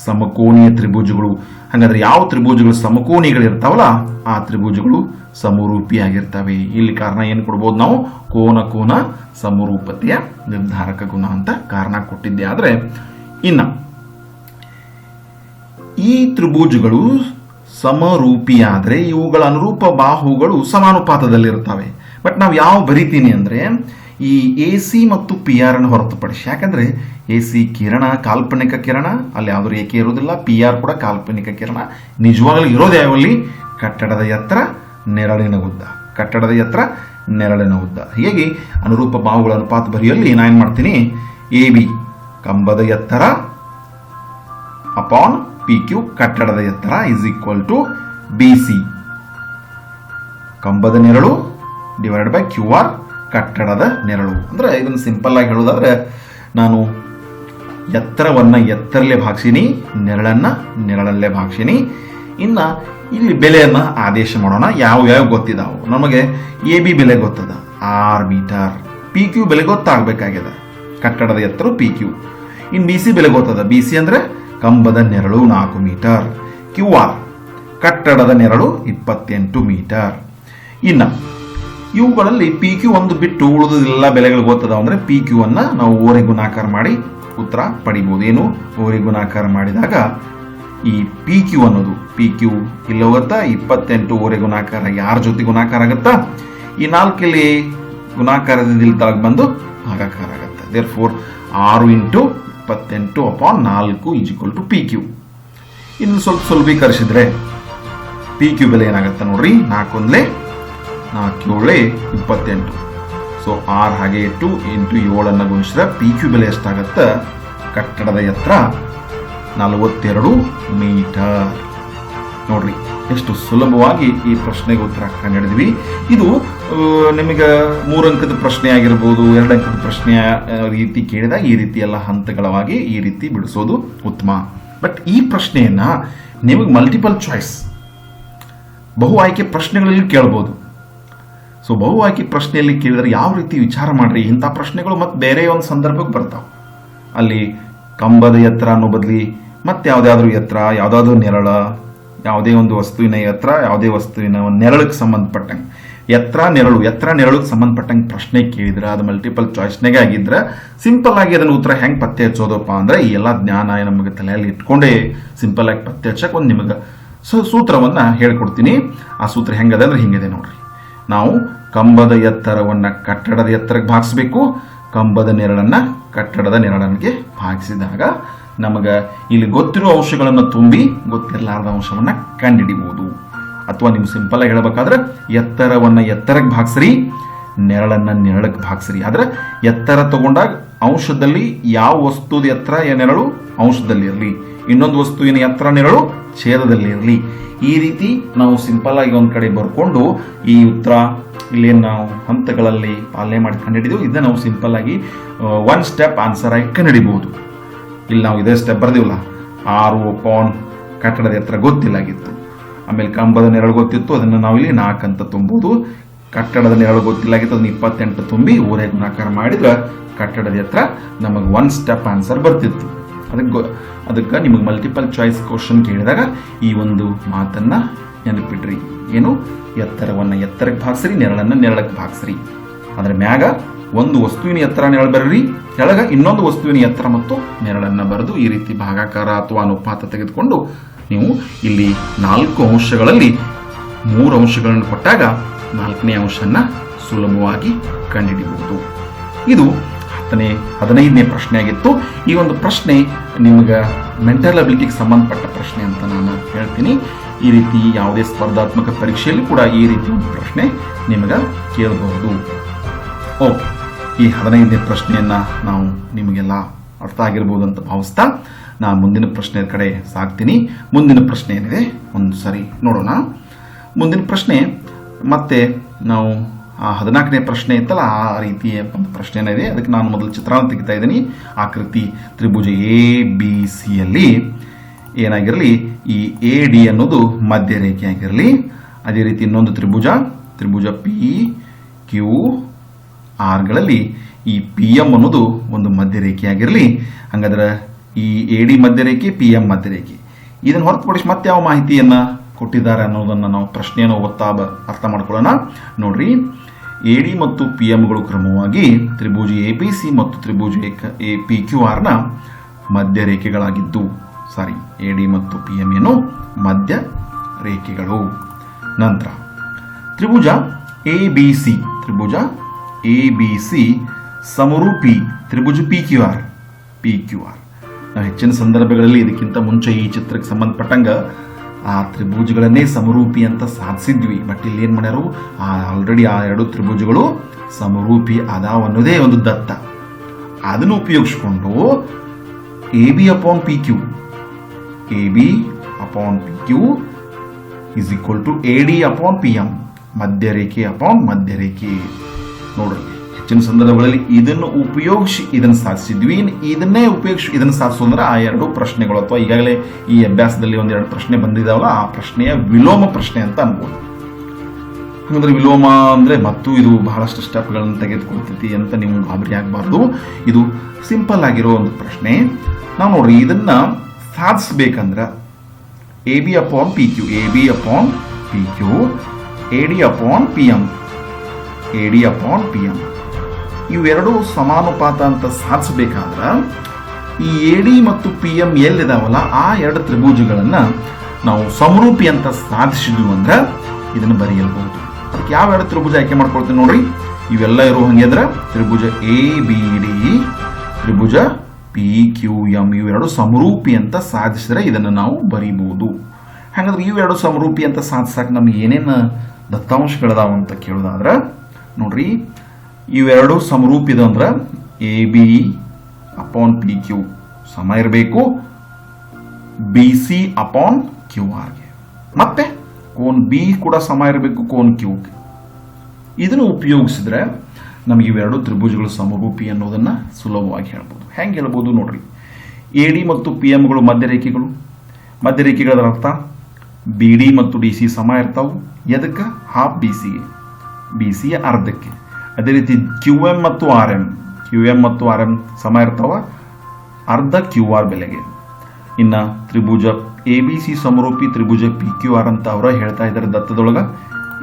ಸಮಕೋನೀಯ ತ್ರಿಭುಜಗಳು. ಹಾಗಾದ್ರೆ ಯಾವ ತ್ರಿಭುಜಗಳು ಸಮಕೋನಿಗಳಿರ್ತಾವಲ್ಲ ಆ ತ್ರಿಭುಜಗಳು ಸಮರೂಪಿಯಾಗಿರ್ತವೆ. ಇಲ್ಲಿ ಕಾರಣ ಏನು ಕೊಡ್ಬೋದು ನಾವು? ಕೋನ ಸಮರೂಪತೆಯ ನಿರ್ಧಾರಕ ಗುಣ ಅಂತ ಕಾರಣ ಕೊಟ್ಟಿದ್ದೆ. ಆದ್ರೆ ಇನ್ನ ಈ ತ್ರಿಭುಜಗಳು ಸಮರೂಪಿಯಾದ್ರೆ ಇವುಗಳ ಅನುರೂಪ ಬಾಹುಗಳು ಸಮಾನುಪಾತದಲ್ಲಿರ್ತವೆ. ಬಟ್ ನಾವು ಯಾವ ಬರಿತೀನಿ ಅಂದ್ರೆ ಈ AC ಮತ್ತು PR ಅನ್ನು ಹೊರತುಪಡಿಸಿ. ಯಾಕಂದ್ರೆ AC ಕಿರಣ ಕಾಲ್ಪನಿಕ ಕಿರಣ, ಅಲ್ಲಿ ಯಾವ್ದು ರೇಖೆ ಇರೋದಿಲ್ಲ. PR ಕೂಡ ಕಾಲ್ಪನಿಕ ಕಿರಣ. ನಿಜವಾಗ್ಲೂ ಇರೋದು ಯಾವಲ್ಲಿ? ಕಟ್ಟಡದ ಎತ್ತರ, ನೆರಳಿನ ಉದ್ದ. ಹೀಗಾಗಿ ಅನುರೂಪ ಬಾಹುಗಳ ಅನುಪಾತ ಬರೆಯಲ್ಲಿ ನಾನು ಮಾಡ್ತೀನಿ, AB ಕಂಬದ ಎತ್ತರ ಅಪಾನ್ PQ ಕಟ್ಟಡದ ಎತ್ತರ ಇಸ್ ಈಕ್ವಲ್ ಟು BC ಕಂಬದ ನೆರಳು ಡಿವೈಡ್ ಬೈ QR ಕಟ್ಟಡದ ನೆರಳು. ಅಂದ್ರೆ ಇದನ್ನು ಸಿಂಪಲ್ ಆಗಿ ಹೇಳೋದಾದ್ರೆ ನಾನು ಎತ್ತರವನ್ನ ಎತ್ತರಲ್ಲೇ ಭಾಗಿಸಿನಿ, ನೆರಳಲ್ಲೇ ಭಾಗಿಸಿನಿ. ಇನ್ನ ಇಲ್ಲಿ ಬೆಲೆಯನ್ನ ಆದೇಶ ಮಾಡೋಣ. ಯಾವ ಗೊತ್ತಿದಾವು ನಮಗೆ? AB ಬೆಲೆ ಗೊತ್ತದ 6 ಮೀಟರ್, PQ ಬೆಲೆ ಗೊತ್ತಾಗಬೇಕಾಗಿದೆ, ಕಟ್ಟಡದ ಎತ್ತರ PQ. ಇನ್ನು BC ಬೆಲೆ ಗೊತ್ತದ. BC ಅಂದ್ರೆ ಕಂಬದ ನೆರಳು 4 ಮೀಟರ್, QR ಕಟ್ಟಡದ ನೆರಳು 28 ಮೀಟರ್. ಇನ್ನ ಇವುಗಳಲ್ಲಿ PQ ಒಂದು ಬಿಟ್ಟು ಉಳಿದೆಲ್ಲ ಬೆಲೆಗಳು ಗೊತ್ತದ. ಅಂದ್ರೆ PQ ಅನ್ನ ನಾವು ಓರೆ ಗುಣಾಕಾರ ಮಾಡಿ ಉತ್ತರ ಪಡಿಬಹುದು. ಏನು? ಓರೆ ಗುಣಾಕಾರ ಮಾಡಿದಾಗ ಈ PQ ಅನ್ನೋದು PQ ಇಲ್ಲಿ ಹೋಗುತ್ತಾ 28 ಓರೆ ಗುಣಾಕಾರ ಯಾರ ಜೊತೆ ಗುಣಾಕಾರ ಆಗತ್ತಾ? ಈ 4 ಇಲ್ಲಿ ಗುಣಾಕಾರದಿಂದ ಇಲ್ಲಿ ತಳಗ್ ಬಂದು ಭಾಗಾಕಾರ ಆಗತ್ತೆ. Therefore 6 × 28 upon 4 is equal to PQ. ಇನ್ನು ಸ್ವಲ್ಪ ಸುಲಭೀಕರಿಸಿದ್ರೆ PQ ಬೆಲೆ ಏನಾಗತ್ತೆ ನೋಡ್ರಿ, 4 × 7 28. ಸೊ 6 ಹಾಗೆ 8 × 7 ಗುಣಿಸಿದ್ರೆ PQ ಬೆಲೆ ಎಷ್ಟಾಗತ್ತೆ? ಕಟ್ಟಡದ ಎತ್ತರ 42 ಮೀಟರ್. ನೋಡ್ರಿ ಎಷ್ಟು ಸುಲಭವಾಗಿ ಈ ಪ್ರಶ್ನೆಗೆ ಉತ್ತರ ಕಂಡಿಡಿದ್ವಿ. ಇದು ನಿಮಗೆ 3 ಅಂಕದ ಪ್ರಶ್ನೆ ಆಗಿರ್ಬೋದು, 2 ಅಂಕದ ಪ್ರಶ್ನೆಯ ರೀತಿ ಕೇಳಿದಾಗ ಈ ರೀತಿ ಎಲ್ಲ ಹಂತಗಳವಾಗಿ ಈ ರೀತಿ ಬಿಡಿಸೋದು ಉತ್ತಮ. ಬಟ್ ಈ ಪ್ರಶ್ನೆಯನ್ನ ನಿಮಗೆ ಮಲ್ಟಿಪಲ್ ಚಾಯ್ಸ್ ಬಹು ಆಯ್ಕೆ ಪ್ರಶ್ನೆಗಳಲ್ಲಿ ಕೇಳ್ಬೋದು. ಸೊ ಬಹು ಆಯ್ಕೆ ಪ್ರಶ್ನೆಯಲ್ಲಿ ಕೇಳಿದ್ರೆ ಯಾವ ರೀತಿ ವಿಚಾರ ಮಾಡ್ರಿ, ಇಂಥ ಪ್ರಶ್ನೆಗಳು ಮತ್ತೆ ಬೇರೆ ಒಂದು ಸಂದರ್ಭಕ್ಕೆ ಬರ್ತಾವೆ. ಅಲ್ಲಿ ಕಂಬದ ಎತ್ತರ ಅನ್ನೋ ಬದಲಿ ಮತ್ತೆ ಯಾವುದಾದ್ರೂ ಎತ್ತರ, ಯಾವುದಾದ್ರೂ ನೆರಳ, ಯಾವುದೇ ಒಂದು ವಸ್ತುವಿನ ಎತ್ತರ, ಯಾವುದೇ ವಸ್ತುವಿನ ಒಂದು ನೆರಳಿಗೆ ಸಂಬಂಧಪಟ್ಟಂಗೆ ಎತ್ತರ ನೆರಳಿಗೆ ಸಂಬಂಧಪಟ್ಟಂಗೆ ಪ್ರಶ್ನೆ ಕೇಳಿದ್ರೆ ಅದು ಮಲ್ಟಿಪಲ್ ಚಾಯ್ಸ್ನಾಗೆ ಆಗಿದ್ರೆ ಸಿಂಪಲ್ ಆಗಿ ಅದನ್ನು ಉತ್ತರ ಹೆಂಗೆ ಪತ್ತೆ ಹಚ್ಚೋದಪ್ಪ ಅಂದ್ರೆ ಈ ಎಲ್ಲ ಜ್ಞಾನ ನಮಗೆ ತಲೆಯಲ್ಲಿ ಇಟ್ಕೊಂಡೇ ಸಿಂಪಲ್ ಆಗಿ ಪತ್ತೆ ಹಚ್ಚಕ್ಕೆ ಒಂದು ನಿಮಗೆ ಸೂತ್ರವನ್ನ ಹೇಳ್ಕೊಡ್ತೀನಿ. ಆ ಸೂತ್ರ ಹೆಂಗದ ಅಂದ್ರೆ ಹಿಂಗಿದೆ ನೋಡ್ರಿ. ನಾವು ಕಂಬದ ಎತ್ತರವನ್ನ ಕಟ್ಟಡದ ಎತ್ತರಕ್ಕೆ ಭಾಗಿಸ್ಬೇಕು, ಕಂಬದ ನೆರಳನ್ನ ಕಟ್ಟಡದ ನೆರಳನ್ಗೆ ಭಾಗಿಸಿದಾಗ ನಮಗೆ ಇಲ್ಲಿ ಗೊತ್ತಿರೋ ಅಂಶಗಳನ್ನು ತುಂಬಿ ಗೊತ್ತಿರಲಾರದ ಅಂಶವನ್ನ ಕಂಡುಹಿಡಿಬಹುದು. ಅಥವಾ ನೀವು ಸಿಂಪಲ್ ಆಗಿ ಹೇಳಬೇಕಾದ್ರೆ ಎತ್ತರವನ್ನ ಎತ್ತರಕ್ಕೆ ಭಾಗಿಸ್ರಿ, ನೆರಳನ್ನ ನೆರಳಕ್ಕೆ ಭಾಗಿಸ್ರಿ. ಆದ್ರೆ ಎತ್ತರ ತಗೊಂಡಾಗ ಅಂಶದಲ್ಲಿ ಯಾವ ವಸ್ತುದ ಎತ್ತರ ನೆರಳು ಅಂಶದಲ್ಲಿ ಇರಲಿ, ಇನ್ನೊಂದು ವಸ್ತುವಿನ ಎತ್ತರ ನೆರಳು ಛೇದದಲ್ಲಿ ಇರಲಿ. ಈ ರೀತಿ ನಾವು ಸಿಂಪಲ್ ಆಗಿ ಒಂದ್ ಕಡೆ ಬರ್ಕೊಂಡು ಈ ಉತ್ತರ ಇಲ್ಲೇನು ನಾವು ಹಂತಗಳಲ್ಲಿ ಪಾಲನೆ ಮಾಡಿ ಕಂಡುಹಿಡಿದೆವು, ಇದನ್ನ ನಾವು ಸಿಂಪಲ್ ಆಗಿ 1 ಸ್ಟೆಪ್ ಆನ್ಸರ್ ಆಗಿ ಕಂಡುಹಿಡಿಬಹುದು. ಇಲ್ಲಿ ನಾವು ಇದೇ ಸ್ಟೆಪ್ ಬರ್ದಿವಲ್ಲ, 6 ಕಟ್ಟಡದ ಎತ್ತರ ಗೊತ್ತಿಲ್ಲಾಗಿತ್ತು, ಆಮೇಲೆ ಕಂಬದ ನೆರಳು ಗೊತ್ತಿತ್ತು, ಅದನ್ನು ನಾವು ಇಲ್ಲಿ 4 ಅಂತ ತುಂಬುವುದು. ಕಟ್ಟಡದ ನೆರಳು ಗೊತ್ತಿಲ್ಲಾಗಿತ್ತು, ಅದನ್ನ 28 ತುಂಬಿ ಊರೇ ಗುಣಾಕಾರ ಮಾಡಿದ್ರೆ ಕಟ್ಟಡದ ಎತ್ತರ ನಮಗೆ 1 ಸ್ಟೆಪ್ ಆನ್ಸರ್ ಬರ್ತಿತ್ತು. ಅದಕ್ಕೆ ನಿಮಗೆ ಮಲ್ಟಿಪಲ್ ಚಾಯ್ಸ್ ಕ್ವಶನ್ ಕೇಳಿದಾಗ ಈ ಒಂದು ಮಾತನ್ನ ನೆನಪಿಟ್ರಿ. ಏನು? ಎತ್ತರವನ್ನ ಎತ್ತರಕ್ಕೆ ಭಾಗಿಸ್ರಿ, ನೆರಳನ್ನ ನೆರಳಕ್ಕೆ ಭಾಗಿಸ್ರಿ. ಅದ್ರ ಮ್ಯಾಗ ಒಂದು ವಸ್ತುವಿನ ಎತ್ತರ ನೆರಳು ಬರೀ, ಕೆಳಗ ಇನ್ನೊಂದು ವಸ್ತುವಿನ ಎತ್ತರ ಮತ್ತು ನೆರಳನ್ನ ಬರೆದು ಈ ರೀತಿ ಭಾಗಾಕಾರ ಅಥವಾ ಅನುಪಾತ ತೆಗೆದುಕೊಂಡು ನೀವು ಇಲ್ಲಿ 4 ಅಂಶಗಳಲ್ಲಿ 3 ಅಂಶಗಳನ್ನು ಕೊಟ್ಟಾಗ 4ನೇ ಅಂಶನ ಸುಲಭವಾಗಿ ಕಂಡುಹಿಡಿಯಬಹುದು. ಇದು 15ನೇ ಪ್ರಶ್ನೆ ಆಗಿತ್ತು. ಈ ಒಂದು ಪ್ರಶ್ನೆ ನಿಮಗೆ ಮೆಂಟಲ್ ಅಬಿಲಿಟಿಗೆ ಸಂಬಂಧಪಟ್ಟ ಪ್ರಶ್ನೆ ಅಂತ ನಾನು ಹೇಳ್ತೀನಿ. ಈ ರೀತಿ ಯಾವುದೇ ಸ್ಪರ್ಧಾತ್ಮಕ ಪರೀಕ್ಷೆಯಲ್ಲಿ ಕೂಡ ಈ ರೀತಿ ಒಂದು ಪ್ರಶ್ನೆ ನಿಮಗೆ ಕೇಳಬಹುದು. ಓಕೆ, ಈ 15ನೇ ಪ್ರಶ್ನೆಯನ್ನ ನಾವು ನಿಮಗೆಲ್ಲ ಅರ್ಥ ಆಗಿರ್ಬೋದು ಅಂತ ಭಾವಿಸ್ತಾ ನಾನು ಮುಂದಿನ ಪ್ರಶ್ನೆ ಕಡೆ ಸಾಗ್ತೀನಿ. ಮುಂದಿನ ಪ್ರಶ್ನೆ ಏನಿದೆ ಒಂದು ಸರಿ ನೋಡೋಣ. ಮುಂದಿನ ಪ್ರಶ್ನೆ ಮತ್ತೆ ನಾವು 14ನೇ ಪ್ರಶ್ನೆ ಇತ್ತಲ್ಲ, ಆ ರೀತಿಯ ಒಂದು ಪ್ರಶ್ನೆ ಇದೆ. ಅದಕ್ಕೆ ನಾನು ಮೊದಲು ಚಿತ್ರಾನ್ನ ತೆಗಿತಾ ಇದ್ದೀನಿ. ಆಕೃತಿ ತ್ರಿಭುಜ ABCಯಲ್ಲಿ ಏನಾಗಿರಲಿ, ಈ AD ಅನ್ನೋದು ಮಧ್ಯ ರೇಖೆ ಆಗಿರಲಿ. ಅದೇ ರೀತಿ ಇನ್ನೊಂದು ತ್ರಿಭುಜ PQRಗಳಲ್ಲಿ ಈ PM ಅನ್ನೋದು ಒಂದು ಮಧ್ಯ ರೇಖೆ ಆಗಿರಲಿ. ಹಂಗಾದ್ರೆ ಈ AD ಮಧ್ಯ ರೇಖೆ, PM ಮಧ್ಯ ರೇಖೆ, ಇದನ್ನು ಹೊರತುಪಡಿಸಿ ಮತ್ತೆ ಯಾವ ಮಾಹಿತಿಯನ್ನ ಕೊಟ್ಟಿದ್ದಾರೆ ಅನ್ನೋದನ್ನ ನಾವು ಪ್ರಶ್ನೆಯನ್ನು ಓದ್ತಾ ಅರ್ಥ ಮಾಡ್ಕೊಳ್ಳೋಣ. ನೋಡ್ರಿ, AD ಮತ್ತು PMಗಳು ಕ್ರಮವಾಗಿ ತ್ರಿಭುಜ ABC ಮತ್ತು ತ್ರಿಭುಜ PQRನ ಮಧ್ಯ ರೇಖೆಗಳಾಗಿದ್ದು, AD ಮತ್ತು PM ಏನು ಮಧ್ಯ ರೇಖೆಗಳು. ನಂತರ ತ್ರಿಭುಜ ABC ಸಮರೂಪಿ ತ್ರಿಭುಜ PQR. ನಾವು ಹೆಚ್ಚಿನ ಸಂದರ್ಭಗಳಲ್ಲಿ ಇದಕ್ಕಿಂತ ಮುಂಚೆ ಈ ಚಿತ್ರಕ್ಕೆ ಸಂಬಂಧಪಟ್ಟಂಗ ಆ ತ್ರಿಭುಜಗಳನ್ನೇ ಸಮರೂಪಿ ಅಂತ ಸಾಧಿಸಿದ್ವಿ. ಬಟ್ ಇಲ್ಲಿ ಏನ್ ಮಾಡ್ಯಾರು, ಆಲ್ರೆಡಿ ಆ 2 ತ್ರಿಭುಜಗಳು ಸಮರೂಪಿ ಅದಾವ ಅನ್ನೋದೇ ಒಂದು ದತ್ತ. ಅದನ್ನು ಉಪಯೋಗಿಸ್ಕೊಂಡು AB upon PQ is equal to AD upon PM, ಮಧ್ಯ ರೇಖೆ ಅಪಾನ್ ಮಧ್ಯ ರೇಖೆ. ನೋಡ್ರಿ, ಹೆಚ್ಚಿನ ಸಂದರ್ಭಗಳಲ್ಲಿ ಇದನ್ನು ಉಪಯೋಗಿಸಿ ಇದನ್ನು ಸಾಧಿಸಿದ್ವಿ. ಇದನ್ನೇ ಉಪಯೋಗಿಸಿ ಇದನ್ನು ಸಾಧಿಸೋದ್ರೆ ಆ 2 ಪ್ರಶ್ನೆಗಳು ಅಥವಾ ಈಗಾಗಲೇ ಈ ಅಭ್ಯಾಸದಲ್ಲಿ 1-2 ಪ್ರಶ್ನೆ ಬಂದಿದ್ದಾವಲ್ಲ, ಆ ಪ್ರಶ್ನೆಯ ವಿಲೋಮ ಪ್ರಶ್ನೆ ಅಂತ ಅನ್ಬೋದು. ಹಾಗಂದ್ರೆ ವಿಲೋಮ ಅಂದ್ರೆ ಮತ್ತು ಇದು ಬಹಳಷ್ಟು ಸ್ಟೆಪ್ಗಳನ್ನು ತೆಗೆದುಕೊಳ್ತೈತಿ ಅಂತ ನೀವು ಗಾಬರಿ ಆಗಬಾರ್ದು. ಇದು ಸಿಂಪಲ್ ಆಗಿರೋ ಒಂದು ಪ್ರಶ್ನೆ. ನಾವು ನೋಡ್ರಿ, ಇದನ್ನ ಸಾಧಿಸಬೇಕಂದ್ರೆ AB upon PQ, AD upon PM ಇವೆರಡು ಸಮಾನುಪಾತ ಅಂತ ಸಾಧಿಸಬೇಕಾದ್ರೆ ಈ AD ಮತ್ತು PM ಎಲ್ಲಿದಾವಲ್ಲ ಆ 2 ತ್ರಿಭುಜಗಳನ್ನ ನಾವು ಸಮರೂಪಿ ಅಂತ ಸಾಧಿಸಿದ್ವಿ ಅಂದ್ರೆ ಇದನ್ನು ಬರೆಯಬಹುದು. ಅದಕ್ಕೆ ಯಾವ 2 ತ್ರಿಭುಜ ಆಯ್ಕೆ ಮಾಡ್ಕೊಳ್ತೀನಿ ನೋಡ್ರಿ. ಇವೆಲ್ಲ ಇರೋ ಹಂಗೆ ಅಂದ್ರೆ ತ್ರಿಭುಜ ABD, ತ್ರಿಭುಜ PQM ಇವೆರಡು ಸಮರೂಪಿ ಅಂತ ಸಾಧಿಸಿದ್ರೆ ಇದನ್ನು ನಾವು ಬರೀಬಹುದು. ಹಾಗಾದ್ರೆ ಇವೆರಡು ಸಮರೂಪಿ ಅಂತ ಸಾಧಿಸಕ್ಕೆ ನಮ್ಗೆ ಏನೇನು ದತ್ತಾಂಶಗಳದಾವ ಅಂತ ಕೇಳೋದಾದ್ರೆ ನೋಡ್ರಿ, ಇವೆರಡು ಸಮರೂಪಿ ಅಂದ್ರೆ AB upon PQ ಸಮ ಇರಬೇಕು. B C upon Q ಆರ್ಗೆ. ಮತ್ತೆ ಕೋನ್ ಬಿ ಕೂಡ ಸಮ ಇರಬೇಕು ಕೋನ್ ಕ್ಯೂಗೆ. ಇದನ್ನು ಉಪಯೋಗಿಸಿದ್ರೆ ನಮಗೆ ಇವೆರಡು ತ್ರಿಭುಜಗಳು ಸಮರೂಪಿ ಅನ್ನೋದನ್ನ ಸುಲಭವಾಗಿ ಹೇಳ್ಬೋದು. ಹೆಂಗೆ ಹೇಳ್ಬೋದು ನೋಡ್ರಿ, ಎ ಡಿ ಮತ್ತು ಪಿ ಎಂಗಳು ಮಧ್ಯರೇಖೆಗಳು. ಮಧ್ಯರೇಖೆಗಳ ಅರ್ಥ ಬಿ ಡಿ ಮತ್ತು ಡಿ ಸಿ ಸಮ ಇರ್ತಾವು. ಎದಕ್ಕೆ? ಹಾಫ್ ಬಿ ಸಿಗೆ, ಬಿ ಸಿಯ ಅರ್ಧಕ್ಕೆ. ಅದೇ ರೀತಿ ಕ್ಯೂ ಎಂ ಮತ್ತು ಆರ್ ಎಂ ಸಮ ಇರ್ತಾವ ಅರ್ಧ ಕ್ಯೂ ಆರ್ ಬೆಲೆಗೆ. ಇನ್ನು ತ್ರಿಭುಜ A B C ಸಮರೂಪಿ Tribhuja P Q R ಅಂತ ಅವರ ಹೇಳ್ತಾ ಇದ್ದಾರೆ ದತ್ತದೊಳಗ.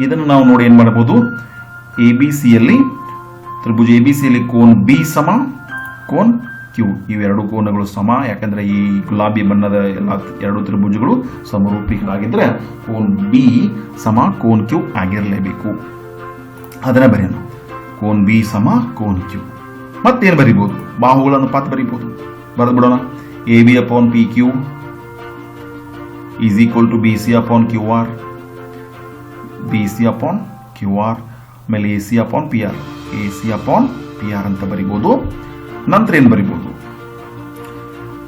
ಇದನ್ನು ನಾವು ನೋಡಿ ಏನು ಮಾಡಬಹುದು, ತ್ರಿಭುಜ ಎ ಬಿ ಸಿಯಲ್ಲಿ ಕೋನ್ ಬಿ ಸಮ ಕೋನ್ ಕ್ಯೂ, ಇವೆರಡು ಕೋನಗಳು ಸಮ. ಯಾಕಂದ್ರೆ ಈ ಗುಲಾಬಿ ಬಣ್ಣದ ಎರಡು ತ್ರಿಭುಜಗಳು ಸಮರೂಪಿಗಳಾಗಿದ್ರೆ ಕೋನ್ ಬಿ ಸಮ ಕೋನ್ ಕ್ಯೂ ಆಗಿರಲೇಬೇಕು. ಅದನ್ನ ಬರೆಯೋಣ, ಕೋನ್ ಬಿ ಸಮ ಕೋನ್ ಕ್ಯೂ. ಮತ್ತೇನು ಬರಿಬಹುದು? ಬಾಹುಗಳ ಅನುಪಾತ ಬರಿಬಹುದು. ಬರೆದು ಬಿಡೋಣ. A B upon P Q is equal to B C upon Q R, B C upon Q R, ಆಮೇಲೆ A C upon P R, A C upon P R ಅಂತ ಬರಿಬಹುದು. ನಂತರ ಏನು ಬರಿಬಹುದು?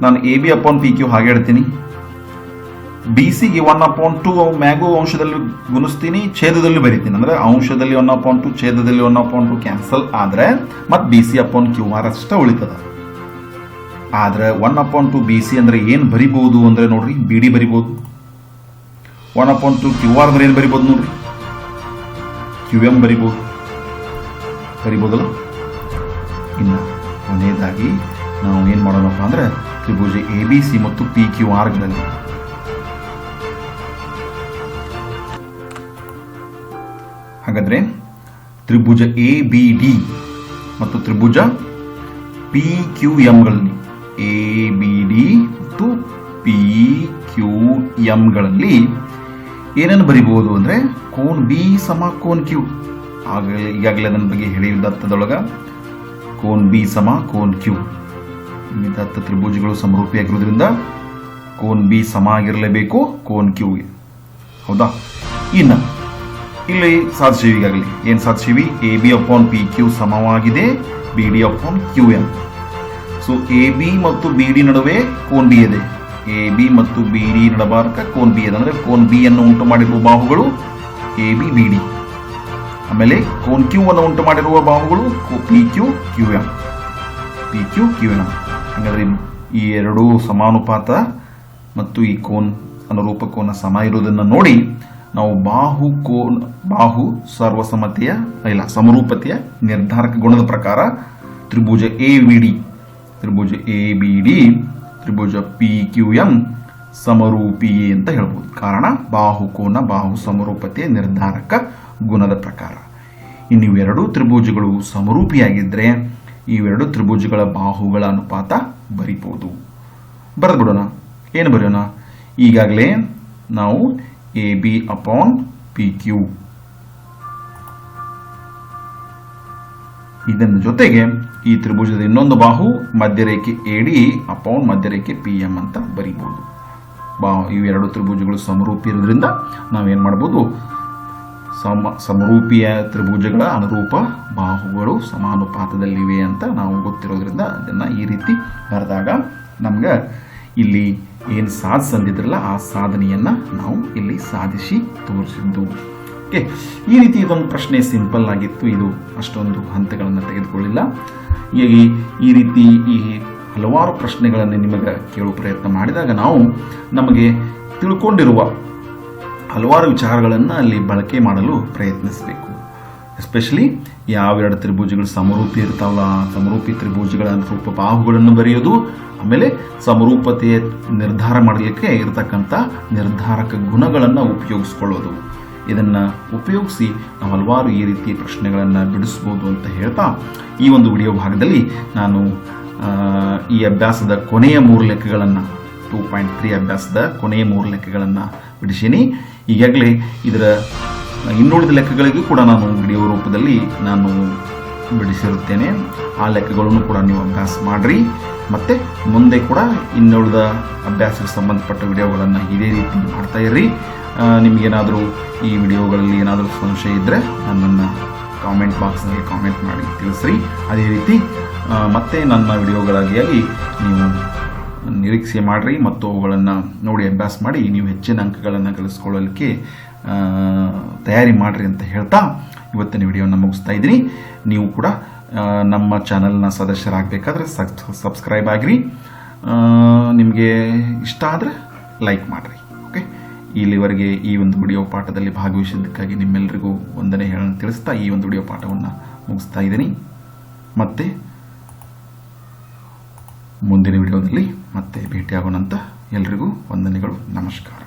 ನಾನು A B upon P Q ಹಾಗೆ ಹೇಳ್ತೀನಿ. B ಸಿಗೆ 1/2 ಮ್ಯಾಗು ಅಂಶದಲ್ಲಿ ಗುಣಿಸ್ತೀನಿ, ಛೇದದಲ್ಲಿ ಬರಿತೀನಿ. ಅಂದ್ರೆ ಅಂಶದಲ್ಲಿ 1/2 ಛೇದದಲ್ಲಿ 1/2 ಕ್ಯಾನ್ಸಲ್ ಆದ್ರೆ ಮತ್ತೆ B C upon Q R ಅಷ್ಟೇ ಉಳಿತದ. ಆದ್ರೆ 1/2 ಬಿ ಸಿ ಅಂದ್ರೆ ಏನ್ ಬರಿಬಹುದು ಅಂದ್ರೆ ನೋಡ್ರಿ, ಬಿ ಡಿ ಬರಿಬಹುದು. 1/2 ಕ್ಯೂ ಆರ್ ಅಂದ್ರೆ ಏನ್ ಬರಿಬಹುದು ನೋಡ್ರಿ, ಕ್ಯೂ ಎಂ ಬರಿಬಹುದಲ್ಲ. ಇನ್ನು ಕೊನೆಯದಾಗಿ ನಾವು ಏನ್ ಮಾಡೋಣಪ್ಪ ಅಂದ್ರೆ ತ್ರಿಭುಜ ಎ ಬಿ ಸಿ ಮತ್ತು ಪಿ ಕ್ಯೂ ಆರ್ಗಳಲ್ಲಿ ಹಾಗಾದ್ರೆ ತ್ರಿಭುಜ ಎ ಬಿ ಡಿ ಮತ್ತು ತ್ರಿಭುಜ P Q ಎಂಗಳಲ್ಲಿ, A B D ಮತ್ತು ಪಿ ಕ್ಯೂ ಎಂಗಳಲ್ಲಿ ಏನೇನು ಬರಿಬಹುದು ಅಂದ್ರೆ ಕೋನ್ ಬಿ ಸಮ ಕೋನ್ ಕ್ಯೂ. ಈಗಾಗಲೇ ನನ್ನ ಬಗ್ಗೆ ಹೇಳಿದ ದತ್ತದೊಳಗ ಕೋನ್ ಬಿ ಸಮ ಕೋನ್ ಕ್ಯೂ. ದತ್ತ ತ್ರಿಭುಜಗಳು ಸಮರೂಪಿಯಾಗಿರೋದ್ರಿಂದ ಕೋನ್ ಬಿ ಸಮ ಆಗಿರಲೇಬೇಕು ಕೋನ್ ಕ್ಯೂಗೆ. ಹೌದಾ? ಇನ್ನು ಇಲ್ಲಿ ಸಾಧಿಸಿವಿ. ಈಗಾಗಲೇ ಏನು ಸಾಧಿಸಿವಿ? A B upon P Q ಸಮವಾಗಿದೆ B D upon Q M. So A B ಮತ್ತು ಬಿ ಡಿ ನಡುವೆ ಕೋನ್ ಬಿ ಇದೆ. ಎ ಬಿ ಮತ್ತು ಬಿ ಡಿ ನಡಬಾರಕ ಕೋನ್ ಬಿ ಇದೆ. ಅಂದ್ರೆ ಕೋನ್ ಬಿ ಅನ್ನು ಉಂಟು ಮಾಡಿರುವ ಬಾಹುಗಳು ಎ ಬಿ ಬಿ ಡಿ. ಆಮೇಲೆ ಕೋನ್ ಕ್ಯೂ ಅನ್ನು ಉಂಟು ಮಾಡಿರುವ ಬಾಹುಗಳು P Q Q M, P Q Q M. ಹಾಗಾದ್ರೆ ಈ ಎರಡೂ ಸಮಾನುಪಾತ ಮತ್ತು ಈ ಕೋನ್ ಅನುರೂಪ ಕೋನ ಸಮ ಇರುವುದನ್ನು ನೋಡಿ ನಾವು ಬಾಹು ಸಮರೂಪತೆಯ ನಿರ್ಧಾರಕ ಗುಣದ ಪ್ರಕಾರ ತ್ರಿಭುಜ A B D Tribhuja P Q M ಸಮರೂಪಿ ಅಂತ ಹೇಳ್ಬೋದು. ಕಾರಣ ಬಾಹು ಸಮರೂಪತೆಯ ನಿರ್ಧಾರಕ ಗುಣದ ಪ್ರಕಾರ. ಇನ್ನು ಇವೆರಡು ತ್ರಿಭುಜಗಳು ಸಮರೂಪಿಯಾಗಿದ್ರೆ ಇವೆರಡು ತ್ರಿಭುಜಗಳ ಬಾಹುಗಳ ಅನುಪಾತ ಬರಿಬಹುದು. ಬರೆದ್ಬಿಡೋಣ. ಏನು ಬರೆಯೋಣ? ಈಗಾಗಲೇ ನಾವು A B upon P Q, ಇದನ್ನ ಜೊತೆಗೆ ಈ ತ್ರಿಭುಜದ ಇನ್ನೊಂದು ಬಾಹು ಮಧ್ಯರೇಖೆ A D upon ಮಧ್ಯರೇಖೆ P M ಅಂತ ಬರೀಬಹುದು. ಇವೆರಡು ತ್ರಿಭುಜಗಳು ಸಮರೂಪಿ ಇರೋದ್ರಿಂದ ನಾವೇನ್ ಮಾಡ್ಬೋದು, ಸಮರೂಪಿಯ ತ್ರಿಭುಜಗಳ ಅನುರೂಪ ಬಾಹುಗಳು ಸಮಾನುಪಾತದಲ್ಲಿವೆ ಅಂತ ನಾವು ಗೊತ್ತಿರೋದ್ರಿಂದ ಅದನ್ನ ಈ ರೀತಿ ಬರೆದಾಗ ನಮ್ಗೆ ಇಲ್ಲಿ ಏನು ಸಾಧಿಸಂದಿದ್ರಲ್ಲ ಆ ಸಾಧನೆಯನ್ನ ನಾವು ಇಲ್ಲಿ ಸಾಧಿಸಿ ತೋರಿಸಿದ್ದು. ಓಕೆ, ಈ ರೀತಿ ಇದೊಂದು ಪ್ರಶ್ನೆ ಸಿಂಪಲ್ ಆಗಿತ್ತು. ಇದು ಅಷ್ಟೊಂದು ಹಂತಗಳನ್ನು ತೆಗೆದುಕೊಳ್ಳಿಲ್ಲ. ಈ ರೀತಿ ಈ ಹಲವಾರು ಪ್ರಶ್ನೆಗಳನ್ನು ನಿಮಗೆ ಕೇಳುವ ಪ್ರಯತ್ನ ಮಾಡಿದಾಗ ನಾವು ನಮಗೆ ತಿಳ್ಕೊಂಡಿರುವ ಹಲವಾರು ವಿಚಾರಗಳನ್ನು ಅಲ್ಲಿ ಬಳಕೆ ಮಾಡಲು ಪ್ರಯತ್ನಿಸಬೇಕು. ಎಸ್ಪೆಷಲಿ ಯಾವೆರಡು ತ್ರಿಭುಜಗಳು ಸಮರೂಪಿ ಇರ್ತಾವಲ್ಲ, ಸಮರೂಪಿ ತ್ರಿಭುಜಗಳ ಅನುರೂಪ ಬಾಹುಗಳನ್ನು ಬರೆಯೋದು, ಆಮೇಲೆ ಸಮರೂಪತೆಯ ನಿರ್ಧಾರ ಮಾಡಲಿಕ್ಕೆ ಇರತಕ್ಕಂಥ ನಿರ್ಧಾರಕ ಗುಣಗಳನ್ನು ಉಪಯೋಗಿಸ್ಕೊಳ್ಳೋದು. ಇದನ್ನ ಉಪಯೋಗಿಸಿ ನಾವು ಹಲವಾರು ಈ ರೀತಿ ಪ್ರಶ್ನೆಗಳನ್ನು ಬಿಡಿಸ್ಬೋದು ಅಂತ ಹೇಳ್ತಾ ಈ ಒಂದು ವಿಡಿಯೋ ಭಾಗದಲ್ಲಿ ನಾನು ಈ ಅಭ್ಯಾಸದ ಕೊನೆಯ 3 ಲೆಕ್ಕಗಳನ್ನು 2.3 ಅಭ್ಯಾಸದ ಕೊನೆಯ 3 ಲೆಕ್ಕಗಳನ್ನು ಬಿಡಿಸೀನಿ. ಈಗಾಗಲೇ ಇದರ ಇನ್ನುಳಿದ ಲೆಕ್ಕಗಳಿಗೂ ಕೂಡ ನಾನು ವಿಡಿಯೋ ರೂಪದಲ್ಲಿ ನಾನು ಬಿಡಿಸಿರುತ್ತೇನೆ. ಆ ಲೆಕ್ಕಗಳನ್ನು ಕೂಡ ನೀವು ಅಭ್ಯಾಸ ಮಾಡಿರಿ. ಮತ್ತೆ ಮುಂದೆ ಕೂಡ ಇನ್ನುಳಿದ ಅಭ್ಯಾಸಕ್ಕೆ ಸಂಬಂಧಪಟ್ಟ ವಿಡಿಯೋಗಳನ್ನು ಇದೇ ರೀತಿ ಮಾಡ್ತಾ ಇರ್ರಿ. ನಿಮಗೇನಾದರೂ ಈ ವಿಡಿಯೋಗಳಲ್ಲಿ ಏನಾದರೂ ಸಂಶಯ ಇದ್ದರೆ ನನ್ನನ್ನು ಕಾಮೆಂಟ್ ಬಾಕ್ಸ್ನಲ್ಲಿ ಕಾಮೆಂಟ್ ಮಾಡಿ ತಿಳಿಸ್ರಿ. ಅದೇ ರೀತಿ ಮತ್ತೆ ನನ್ನ ವಿಡಿಯೋಗಳಾಗಿಯಾಗಿ ನೀವು ನಿರೀಕ್ಷೆ ಮಾಡಿರಿ ಮತ್ತು ಅವುಗಳನ್ನು ನೋಡಿ ಅಭ್ಯಾಸ ಮಾಡಿ ನೀವು ಹೆಚ್ಚಿನ ಅಂಕಗಳನ್ನು ಗಳಿಸ್ಕೊಳ್ಳಲಿಕ್ಕೆ ತಯಾರಿ ಮಾಡಿರಿ ಅಂತ ಹೇಳ್ತಾ ಇವತ್ತಿನ ವಿಡಿಯೋನ ಮುಗಿಸ್ತಾ ಇದ್ದೀನಿ. ನೀವು ಕೂಡ ನಮ್ಮ ಚಾನಲ್ನ ಸದಸ್ಯರಾಗಬೇಕಾದ್ರೆ ಸಬ್ಸ್ಕ್ರೈಬ್ ಆಗಿರಿ. ನಿಮಗೆ ಇಷ್ಟ ಆದರೆ ಲೈಕ್ ಮಾಡಿರಿ. ಓಕೆ, ಇಲ್ಲಿವರೆಗೆ ಈ ಒಂದು ವಿಡಿಯೋ ಪಾಠದಲ್ಲಿ ಭಾಗವಹಿಸಿದ್ದಕ್ಕಾಗಿ ನಿಮ್ಮೆಲ್ಲರಿಗೂ ವಂದನೆ ಹೇಳೋಣ ತಿಳಿಸ್ತಾ ಈ ಒಂದು ವಿಡಿಯೋ ಪಾಠವನ್ನು ಮುಗಿಸ್ತಾ ಇದ್ದೀನಿ. ಮತ್ತೆ ಮುಂದಿನ ವಿಡಿಯೋದಲ್ಲಿ ಮತ್ತೆ ಭೇಟಿಯಾಗೋಣಂತ. ಎಲ್ರಿಗೂ ವಂದನೆಗಳು. ನಮಸ್ಕಾರ.